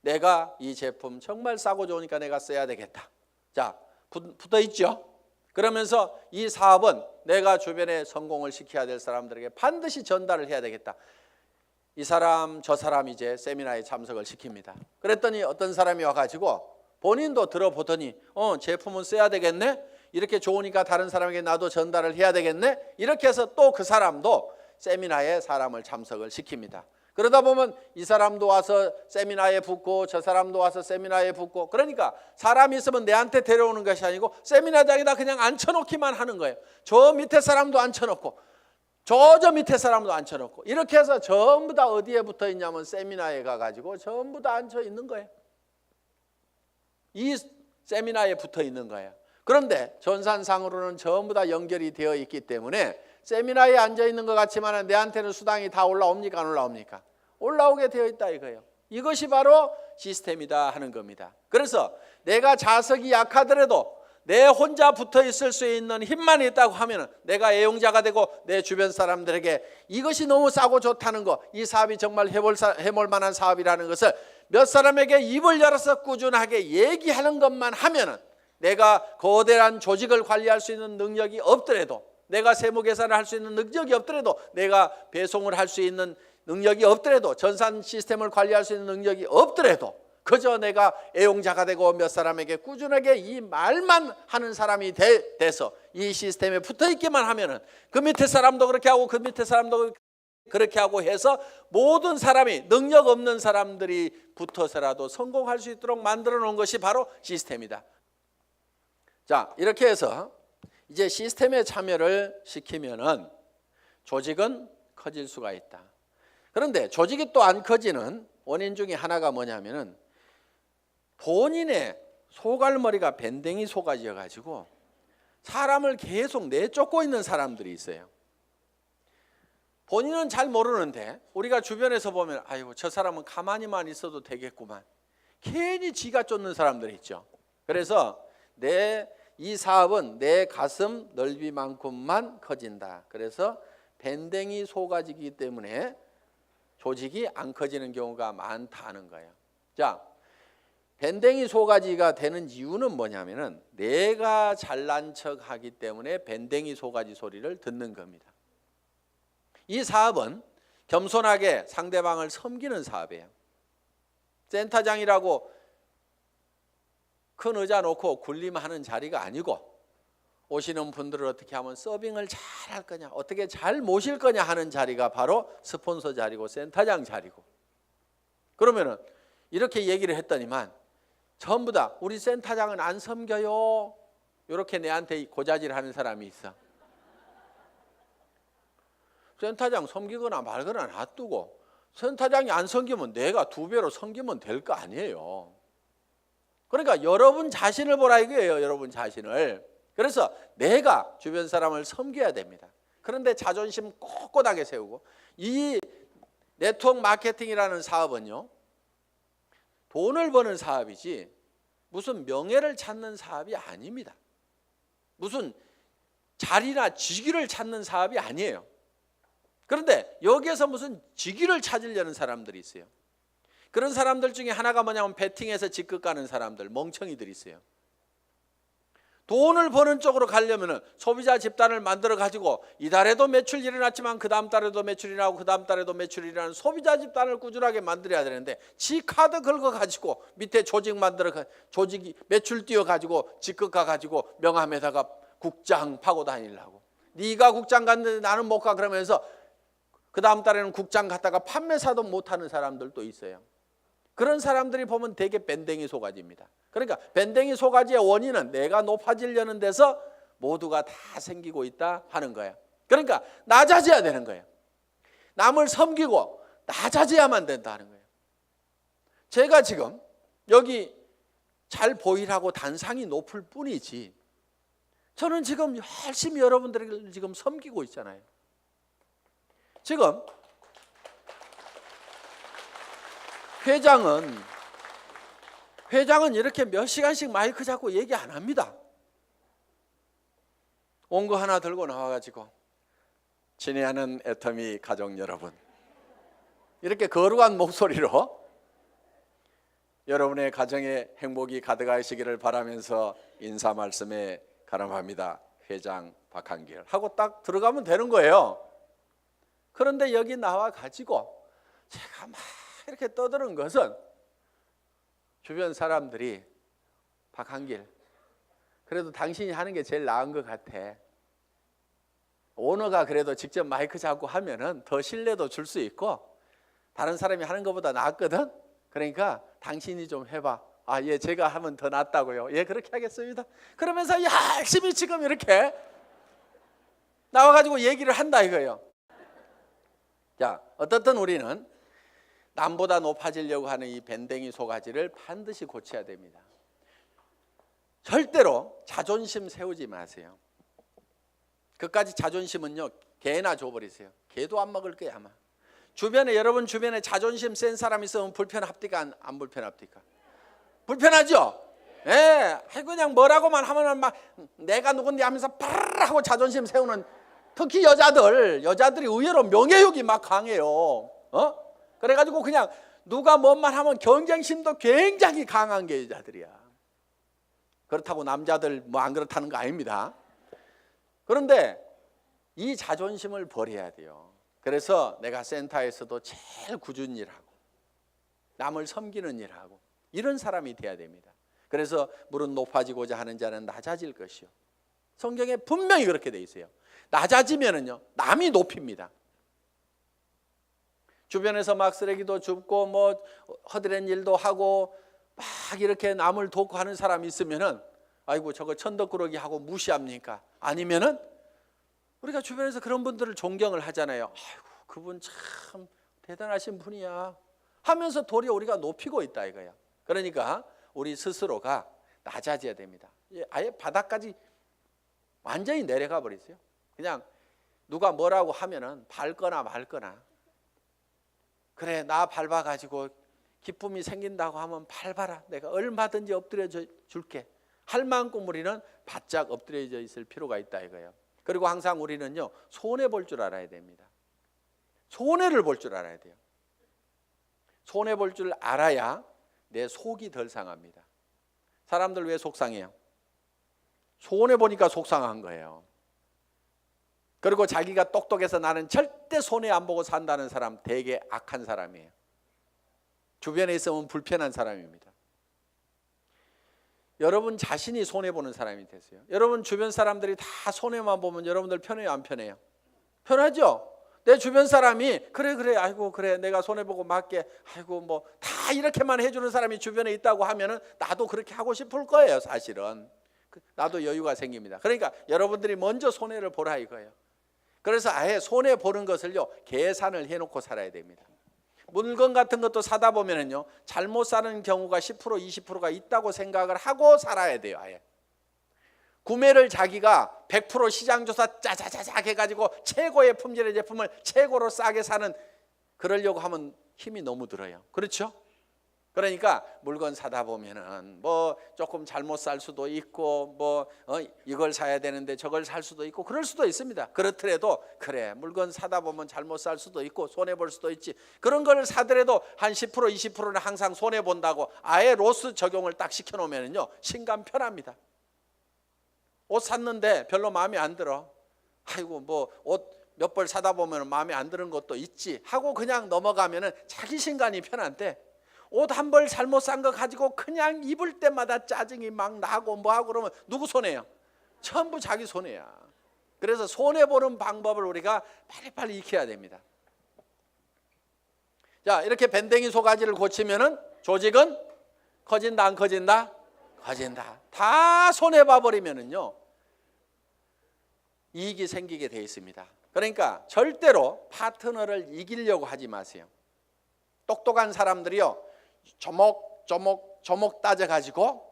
내가 이 제품 정말 싸고 좋으니까 내가 써야 되겠다. 자, 붙어 있죠. 그러면서 이 사업은 내가 주변에 성공을 시켜야 될 사람들에게 반드시 전달을 해야 되겠다. 이 사람 저 사람 이제 세미나에 참석을 시킵니다. 그랬더니 어떤 사람이 와가지고 본인도 들어보더니 제품은 써야 되겠네, 이렇게 좋으니까 다른 사람에게 나도 전달을 해야 되겠네, 이렇게 해서 또 그 사람도 세미나에 사람을 참석을 시킵니다. 그러다 보면 이 사람도 와서 세미나에 붙고 저 사람도 와서 세미나에 붙고, 그러니까 사람이 있으면 내한테 데려오는 것이 아니고 세미나장에다 그냥 앉혀놓기만 하는 거예요. 저 밑에 사람도 앉혀놓고 저 밑에 사람도 앉혀놓고, 이렇게 해서 전부 다 어디에 붙어 있냐면 세미나에 가가지고 전부 다 앉혀 있는 거예요. 이 세미나에 붙어 있는 거예요. 그런데 전산상으로는 전부 다 연결이 되어 있기 때문에 세미나에 앉아 있는 것 같지만 내한테는 수당이 다 올라옵니까? 안 올라옵니까? 올라오게 되어 있다 이거예요. 이것이 바로 시스템이다 하는 겁니다. 그래서 내가 자석이 약하더라도 내 혼자 붙어 있을 수 있는 힘만 있다고 하면 내가 애용자가 되고 내 주변 사람들에게 이것이 너무 싸고 좋다는 거, 이 사업이 정말 해볼 만한 사업이라는 것을 몇 사람에게 입을 열어서 꾸준하게 얘기하는 것만 하면은, 내가 거대한 조직을 관리할 수 있는 능력이 없더라도, 내가 세무 계산을 할 수 있는 능력이 없더라도, 내가 배송을 할 수 있는 능력이 없더라도, 전산 시스템을 관리할 수 있는 능력이 없더라도, 그저 내가 애용자가 되고 몇 사람에게 꾸준하게 이 말만 하는 사람이 돼서 이 시스템에 붙어 있기만 하면은 그 밑에 사람도 그렇게 하고 그 밑에 사람도 그렇게 하고 해서 모든 사람이, 능력 없는 사람들이 붙어서라도 성공할 수 있도록 만들어 놓은 것이 바로 시스템이다. 자, 이렇게 해서 이제 시스템에 참여를 시키면은 조직은 커질 수가 있다. 그런데 조직이 또 안 커지는 원인 중에 하나가 뭐냐면은 본인의 소갈머리가 밴댕이 속아져 가지고 사람을 계속 내쫓고 있는 사람들이 있어요. 본인은 잘 모르는데 우리가 주변에서 보면 아이고 저 사람은 가만히만 있어도 되겠구만. 괜히 지가 쫓는 사람들이 있죠. 그래서 이 사업은 내 가슴 넓이만큼만 커진다. 그래서 밴댕이 소가지이기 때문에 조직이 안 커지는 경우가 많다는 거예요. 자, 밴댕이 소가지가 되는 이유는 뭐냐면은 내가 잘난 척하기 때문에 밴댕이 소가지 소리를 듣는 겁니다. 이 사업은 겸손하게 상대방을 섬기는 사업이에요. 센터장이라고 큰 의자 놓고 군림하는 자리가 아니고 오시는 분들을 어떻게 하면 서빙을 잘 할 거냐, 어떻게 잘 모실 거냐 하는 자리가 바로 스폰서 자리고 센터장 자리고. 그러면은 이렇게 얘기를 했더니만 전부 다 우리 센터장은 안 섬겨요. 이렇게 내한테 고자질 하는 사람이 있어. 센터장 섬기거나 말거나 놔두고 센터장이 안 섬기면 내가 2배로 섬기면 될 거 아니에요. 그러니까 여러분 자신을 보라 이거예요. 여러분 자신을. 그래서 내가 주변 사람을 섬겨야 됩니다. 그런데 자존심 꼿꼿하게 세우고, 이 네트워크 마케팅이라는 사업은요, 돈을 버는 사업이지 무슨 명예를 찾는 사업이 아닙니다. 무슨 자리나 직위를 찾는 사업이 아니에요. 그런데 여기에서 무슨 직위를 찾으려는 사람들이 있어요. 그런 사람들 중에 하나가 뭐냐면 베팅해서 직급 가는 사람들, 멍청이들이 있어요. 돈을 버는 쪽으로 가려면 소비자 집단을 만들어 가지고 이달에도 매출이 일어났지만 그 다음 달에도 매출이 나고 그 다음 달에도 매출이 일어나는 소비자 집단을 꾸준하게 만들어야 되는데, 지 카드 긁어 가지고 밑에 조직 만들어 조직이 매출 띄워 가지고 직급 가 가지고 명함에다가 국장 파고 다니려고. 네가 국장 갔는데 나는 못 가 그러면서 그 다음 달에는 국장 갔다가 판매사도 못하는 사람들도 있어요. 그런 사람들이 보면 되게 밴댕이 소가지입니다. 그러니까 밴댕이 소가지의 원인은 내가 높아지려는 데서 모두가 다 생기고 있다 하는 거예요. 그러니까 낮아져야 되는 거예요. 남을 섬기고 낮아져야만 된다는 거예요. 제가 지금 여기 잘 보이라고 단상이 높을 뿐이지 저는 지금 열심히 여러분들을 지금 섬기고 있잖아요. 지금 회장은 이렇게 몇 시간씩 마이크 잡고 얘기 안 합니다. 온 거 하나 들고 나와가지고 친애하는 애터미 가족 여러분, 이렇게 거룩한 목소리로 여러분의 가정에 행복이 가득하시기를 바라면서 인사 말씀에 가름합니다. 회장 박한길 하고 딱 들어가면 되는 거예요. 그런데 여기 나와가지고 제가 막 이렇게 떠드는 것은 주변 사람들이 박한길, 그래도 당신이 하는 게 제일 나은 것 같아. 오너가 그래도 직접 마이크 잡고 하면은 더 신뢰도 줄 수 있고 다른 사람이 하는 것보다 낫거든. 그러니까 당신이 좀 해봐. 아, 예, 제가 하면 더 낫다고요. 예, 그렇게 하겠습니다. 그러면서 열심히 지금 이렇게 나와가지고 얘기를 한다 이거예요. 자, 어떻든 우리는 남보다 높아지려고 하는 이 밴댕이 소가지를 반드시 고쳐야 됩니다. 절대로 자존심 세우지 마세요. 그까지 자존심은요, 개나 줘버리세요. 개도 안 먹을 거야 아마. 여러분 주변에 자존심 센 사람 있으면 불편합니까? 안 불편합니까? 불편하죠? 예, 그냥 뭐라고만 하면은 막 내가 누군데 하면서 파르르 하고 자존심 세우는, 특히 여자들이 의외로 명예욕이 막 강해요. 그래가지고 그냥 누가 뭔 말 하면 경쟁심도 굉장히 강한 게 여자들이야. 그렇다고 남자들 뭐 안 그렇다는 거 아닙니다. 그런데 이 자존심을 버려야 돼요. 그래서 내가 센터에서도 제일 꾸준히 일하고 남을 섬기는 일하고 이런 사람이 돼야 됩니다. 그래서 무릇 높아지고자 하는 자는 낮아질 것이요. 성경에 분명히 그렇게 돼 있어요. 낮아지면은요, 남이 높입니다. 주변에서 막 쓰레기도 줍고 뭐 허드렛 일도 하고 막 이렇게 남을 돕고 하는 사람이 있으면은 아이고 저거 천덕꾸러기 하고 무시합니까? 아니면은 우리가 주변에서 그런 분들을 존경을 하잖아요. 아이고 그분 참 대단하신 분이야 하면서 도리어 우리가 높이고 있다 이거야. 그러니까 우리 스스로가 낮아져야 됩니다. 아예 바닥까지 완전히 내려가 버리세요. 그냥 누가 뭐라고 하면은 밟거나 말거나, 그래 나 밟아가지고 기쁨이 생긴다고 하면 밟아라, 내가 얼마든지 엎드려 줄게 할 만큼 우리는 바짝 엎드려져 있을 필요가 있다 이거예요. 그리고 항상 우리는요, 손해 볼 줄 알아야 됩니다. 손해를 볼 줄 알아야 돼요. 손해 볼 줄 알아야 내 속이 덜 상합니다. 사람들 왜 속상해요? 손해 보니까 속상한 거예요. 그리고 자기가 똑똑해서 나는 절대 손해 안 보고 산다는 사람 되게 악한 사람이에요. 주변에 있으면 불편한 사람입니다. 여러분 자신이 손해보는 사람이 되세요. 여러분 주변 사람들이 다 손해만 보면 여러분들 편해요, 안 편해요? 편하죠? 내 주변 사람이 그래 아이고 그래 내가 손해보고 맞게 아이고 뭐 다 이렇게만 해주는 사람이 주변에 있다고 하면은 나도 그렇게 하고 싶을 거예요. 사실은 나도 여유가 생깁니다. 그러니까 여러분들이 먼저 손해를 보라 이거예요. 그래서 아예 손해 보는 것을요, 계산을 해놓고 살아야 됩니다. 물건 같은 것도 사다 보면은요, 잘못 사는 경우가 10% 20%가 있다고 생각을 하고 살아야 돼요. 아예 구매를 자기가 100% 시장조사 짜자자작 해가지고 최고의 품질의 제품을 최고로 싸게 사는, 그러려고 하면 힘이 너무 들어요. 그렇죠? 그러니까 물건 사다 보면은 뭐 조금 잘못 살 수도 있고 뭐 이걸 사야 되는데 저걸 살 수도 있고 그럴 수도 있습니다. 그렇더라도 그래 물건 사다 보면 잘못 살 수도 있고 손해 볼 수도 있지, 그런 걸 사더라도 한 10% 20%는 항상 손해 본다고 아예 로스 적용을 딱 시켜 놓으면은요, 신감 편합니다. 옷 샀는데 별로 마음에 안 들어, 아이고 뭐 옷 몇 벌 사다 보면 마음에 안 드는 것도 있지 하고 그냥 넘어가면은 자기 신간이 편한데, 옷 한 벌 잘못 산 거 가지고 그냥 입을 때마다 짜증이 막 나고 뭐하고 그러면 누구 손해요? 전부 자기 손해야. 그래서 손해보는 방법을 우리가 빨리빨리 익혀야 됩니다. 자, 이렇게 밴댕이 소가지를 고치면은 조직은 커진다 안 커진다? 커진다. 다 손해봐 버리면은요, 이익이 생기게 돼 있습니다. 그러니까 절대로 파트너를 이기려고 하지 마세요. 똑똑한 사람들이요, 조목 따져가지고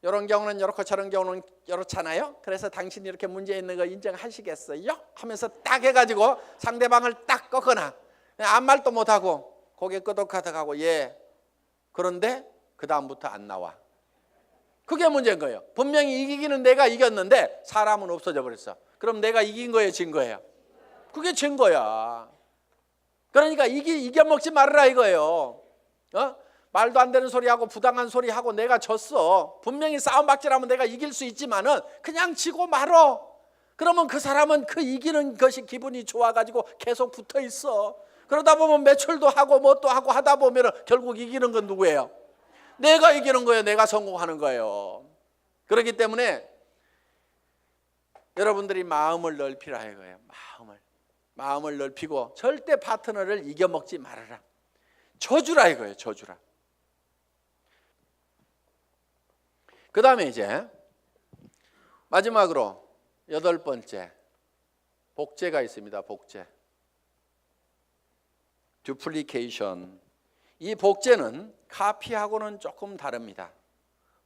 이런 경우는 이렇고 저런 경우는 이렇잖아요. 그래서 당신이 이렇게 문제 있는 거 인정하시겠어요? 하면서 딱 해가지고 상대방을 딱 꺾거나 아무 말도 못하고 고개 끄덕하다가고 예, 그런데 그 다음부터 안 나와. 그게 문제인 거예요. 분명히 이기기는 내가 이겼는데 사람은 없어져 버렸어. 그럼 내가 이긴 거예요, 진 거예요? 그게 진 거야. 그러니까 이겨먹지 말아라 이거예요. 말도 안 되는 소리하고 부당한 소리하고 내가 졌어. 분명히 싸움박질하면 내가 이길 수 있지만은 그냥 지고 말어. 그러면 그 사람은 그 이기는 것이 기분이 좋아가지고 계속 붙어 있어. 그러다 보면 매출도 하고 뭣도 하고 하다 보면 결국 이기는 건 누구예요? 내가 이기는 거예요. 내가 성공하는 거예요. 그렇기 때문에 여러분들이 마음을 넓히라 이거예요. 마음을 넓히고 절대 파트너를 이겨먹지 말아라. 져주라 이거예요. 져주라. 그 다음에 이제 마지막으로 8번째, 복제가 있습니다. 복제. 듀플리케이션. 이 복제는 카피하고는 조금 다릅니다.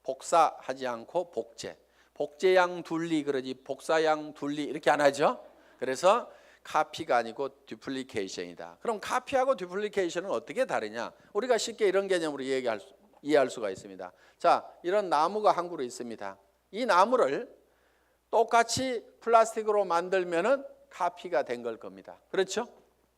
복사하지 않고 복제. 복제양 둘리 그러지 복사양 둘리 이렇게 안 하죠. 그래서 카피가 아니고 듀플리케이션이다. 그럼 카피하고 듀플리케이션은 어떻게 다르냐? 우리가 쉽게 이런 개념으로 이해할 수가 있습니다. 자, 이런 나무가 한 그루 있습니다. 이 나무를 똑같이 플라스틱으로 만들면은 카피가 된 걸 겁니다. 그렇죠?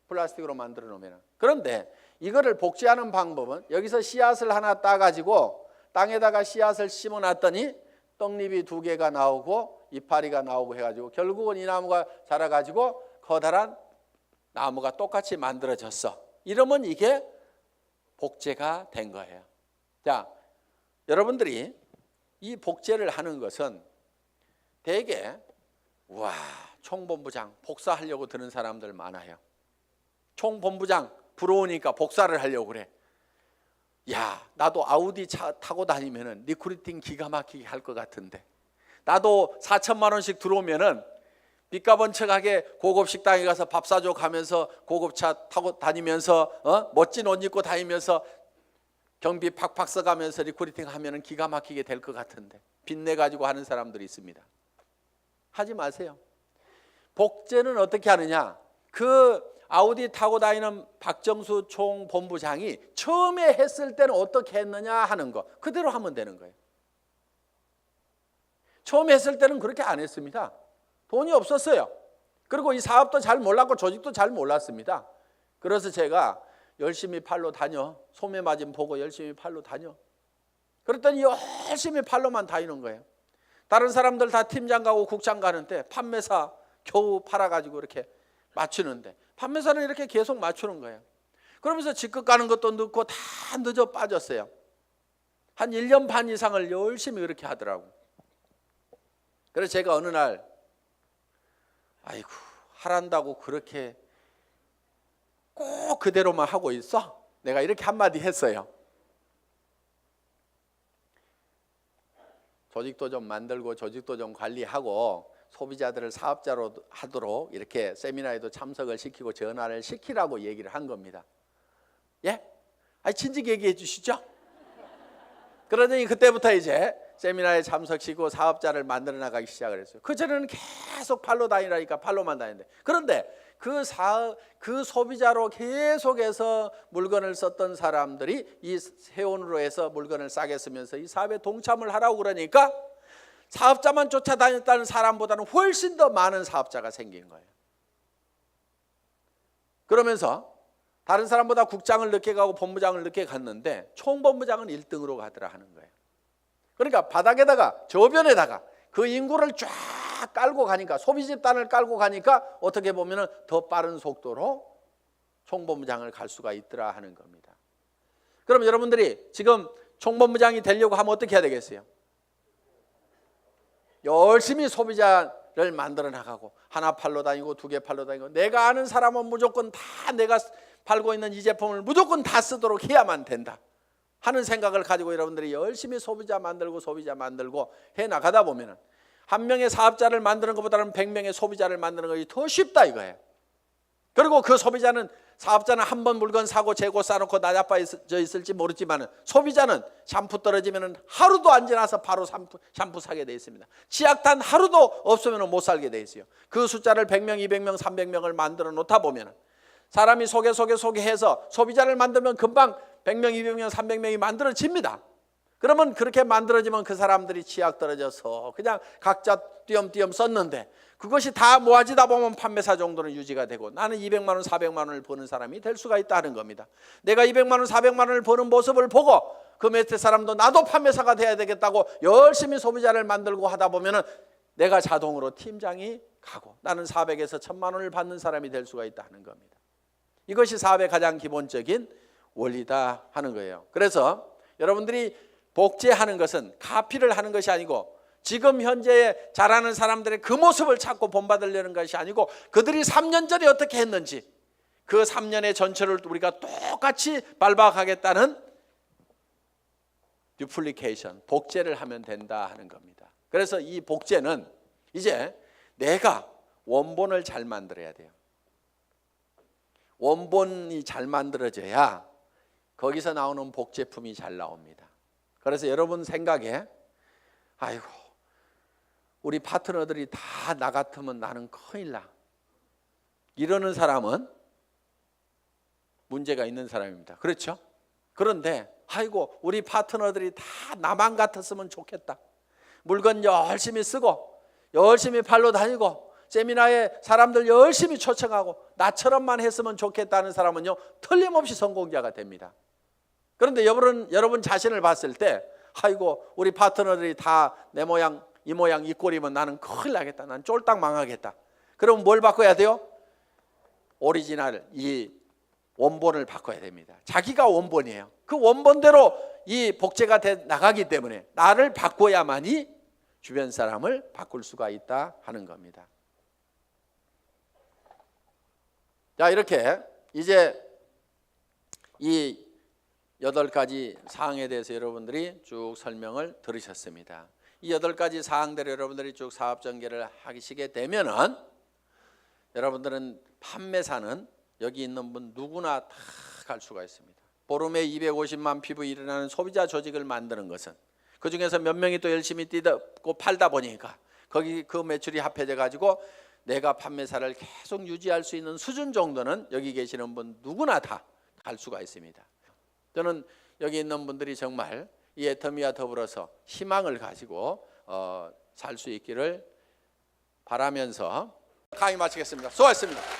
플라스틱으로 만들어 놓으면. 그런데 이거를 복제하는 방법은 여기서 씨앗을 하나 따가지고 땅에다가 씨앗을 심어놨더니 떡잎이 2개가 나오고 이파리가 나오고 해가지고 결국은 이 나무가 자라가지고 커다란 나무가 똑같이 만들어졌어. 이러면 이게 복제가 된 거예요. 자, 여러분들이 이 복제를 하는 것은 대개 와, 총본부장 복사하려고 드는 사람들 많아요. 총본부장 부러우니까 복사를 하려고 그래. 야, 나도 아우디 차 타고 다니면은 리크루팅 기가 막히게 할 것 같은데, 나도 4천만 원씩 들어오면은 빚값 번쩍하게 고급 식당에 가서 밥 사줘 가면서 고급차 타고 다니면서 멋진 옷 입고 다니면서 경비 팍팍 써가면서 리크루팅 하면은 기가 막히게 될 것 같은데 빚내 가지고 하는 사람들이 있습니다. 하지 마세요. 복제는 어떻게 하느냐? 그 아우디 타고 다니는 박정수 총본부장이 처음에 했을 때는 어떻게 했느냐 하는 거 그대로 하면 되는 거예요. 처음에 했을 때는 그렇게 안 했습니다. 돈이 없었어요. 그리고 이 사업도 잘 몰랐고 조직도 잘 몰랐습니다. 그래서 제가 열심히 팔로 다녀. 소매 마진 보고 열심히 팔로 다녀. 그랬더니 열심히 팔로만 다니는 거예요. 다른 사람들 다 팀장 가고 국장 가는데 판매사 겨우 팔아가지고 이렇게 맞추는데 판매사는 이렇게 계속 맞추는 거예요. 그러면서 직급 가는 것도 늦고 다 늦어 빠졌어요. 한 1년 반 이상을 열심히 그렇게 하더라고. 그래서 제가 어느 날 아이고 하란다고 그렇게 꼭 그대로만 하고 있어? 내가 이렇게 한마디 했어요. 조직도 좀 만들고 조직도 좀 관리하고 소비자들을 사업자로 하도록 이렇게 세미나에도 참석을 시키고 전화를 시키라고 얘기를 한 겁니다. 예? 아니 진즉 얘기해 주시죠. 그러더니 그때부터 이제 세미나에 참석시키고 사업자를 만들어 나가기 시작을 했어요. 그전에는 계속 팔로 다니라니까 팔로만 다니는데 그런데 그 소비자로 계속해서 물건을 썼던 사람들이 이 세원으로 해서 물건을 싸게 쓰면서 이 사업에 동참을 하라고 그러니까 사업자만 쫓아다녔다는 사람보다는 훨씬 더 많은 사업자가 생긴 거예요. 그러면서 다른 사람보다 국장을 늦게 가고 본부장을 늦게 갔는데 총본부장은 1등으로 가더라 하는 거예요. 그러니까 바닥에다가 저변에다가 그 인구를 쫙 깔고 가니까 소비 집단을 깔고 가니까 어떻게 보면 더 빠른 속도로 총본부장을 갈 수가 있더라 하는 겁니다. 그럼 여러분들이 지금 총본부장이 되려고 하면 어떻게 해야 되겠어요? 열심히 소비자를 만들어 나가고 하나 팔로 다니고 두 개 팔로 다니고 내가 아는 사람은 무조건 다 내가 팔고 있는 이 제품을 무조건 다 쓰도록 해야만 된다 하는 생각을 가지고 여러분들이 열심히 소비자 만들고 해 나가다 보면은 한 명의 사업자를 만드는 것보다는 100명의 소비자를 만드는 것이 더 쉽다 이거예요. 그리고 그 사업자는 한 번 물건 사고 재고 싸놓고 나자빠져 있을지 모르지만 소비자는 샴푸 떨어지면 하루도 안 지나서 바로 샴푸 사게 돼 있습니다. 치약단 하루도 없으면 못 살게 돼 있어요. 그 숫자를 100명, 200명, 300명을 만들어 놓다 보면 사람이 소개해서 소비자를 만들면 금방 100명, 200명, 300명이 만들어집니다. 그러면 그렇게 만들어지면 그 사람들이 치약 떨어져서 그냥 각자 띄엄띄엄 썼는데 그것이 다 모아지다 보면 판매사 정도는 유지가 되고 나는 200만 원, 400만 원을 버는 사람이 될 수가 있다는 겁니다. 내가 200만 원, 400만 원을 버는 모습을 보고 그 밑에 사람도 나도 판매사가 돼야 되겠다고 열심히 소비자를 만들고 하다 보면 내가 자동으로 팀장이 가고 나는 400에서 1000만 원을 받는 사람이 될 수가 있다는 겁니다. 이것이 사업의 가장 기본적인 원리다 하는 거예요. 그래서 여러분들이 복제하는 것은 카피를 하는 것이 아니고 지금 현재 잘하는 사람들의 그 모습을 찾고 본받으려는 것이 아니고 그들이 3년 전에 어떻게 했는지 그 3년의 전체를 우리가 똑같이 밟아가겠다는 듀플리케이션, 복제를 하면 된다 하는 겁니다. 그래서 이 복제는 이제 내가 원본을 잘 만들어야 돼요. 원본이 잘 만들어져야 거기서 나오는 복제품이 잘 나옵니다. 그래서 여러분 생각에 아이고 우리 파트너들이 다 나 같으면 나는 큰일 나 이러는 사람은 문제가 있는 사람입니다. 그렇죠? 그런데 아이고 우리 파트너들이 다 나만 같았으면 좋겠다. 물건 열심히 쓰고 열심히 팔로 다니고 세미나에 사람들 열심히 초청하고 나처럼만 했으면 좋겠다는 사람은요 틀림없이 성공자가 됩니다. 그런데 여러분 자신을 봤을 때 아이고 우리 파트너들이 다 내 모양 이 모양 이 꼴이면 나는 큰일 나겠다. 난 쫄딱 망하겠다. 그럼 뭘 바꿔야 돼요? 오리지널 이 원본을 바꿔야 됩니다. 자기가 원본이에요. 그 원본대로 이 복제가 돼 나가기 때문에 나를 바꿔야만이 주변 사람을 바꿀 수가 있다 하는 겁니다. 자 이렇게 이제 이 8가지 사항에 대해서 여러분들이 쭉 설명을 들으셨습니다. 이 8가지 사항대로 여러분들이 쭉 사업 전개를 하시게 되면은 여러분들은 판매사는 여기 있는 분 누구나 다 갈 수가 있습니다. 보름에 250만 피부 일어나는 소비자 조직을 만드는 것은 그 중에서 몇 명이 또 열심히 뛰고 팔다 보니까 거기 그 매출이 합해져 가지고 내가 판매사를 계속 유지할 수 있는 수준 정도는 여기 계시는 분 누구나 다 갈 수가 있습니다. 저는 여기 있는 분들이 정말 이 애터미와 더불어서 희망을 가지고 살 수 있기를 바라면서 강의 마치겠습니다. 수고하셨습니다.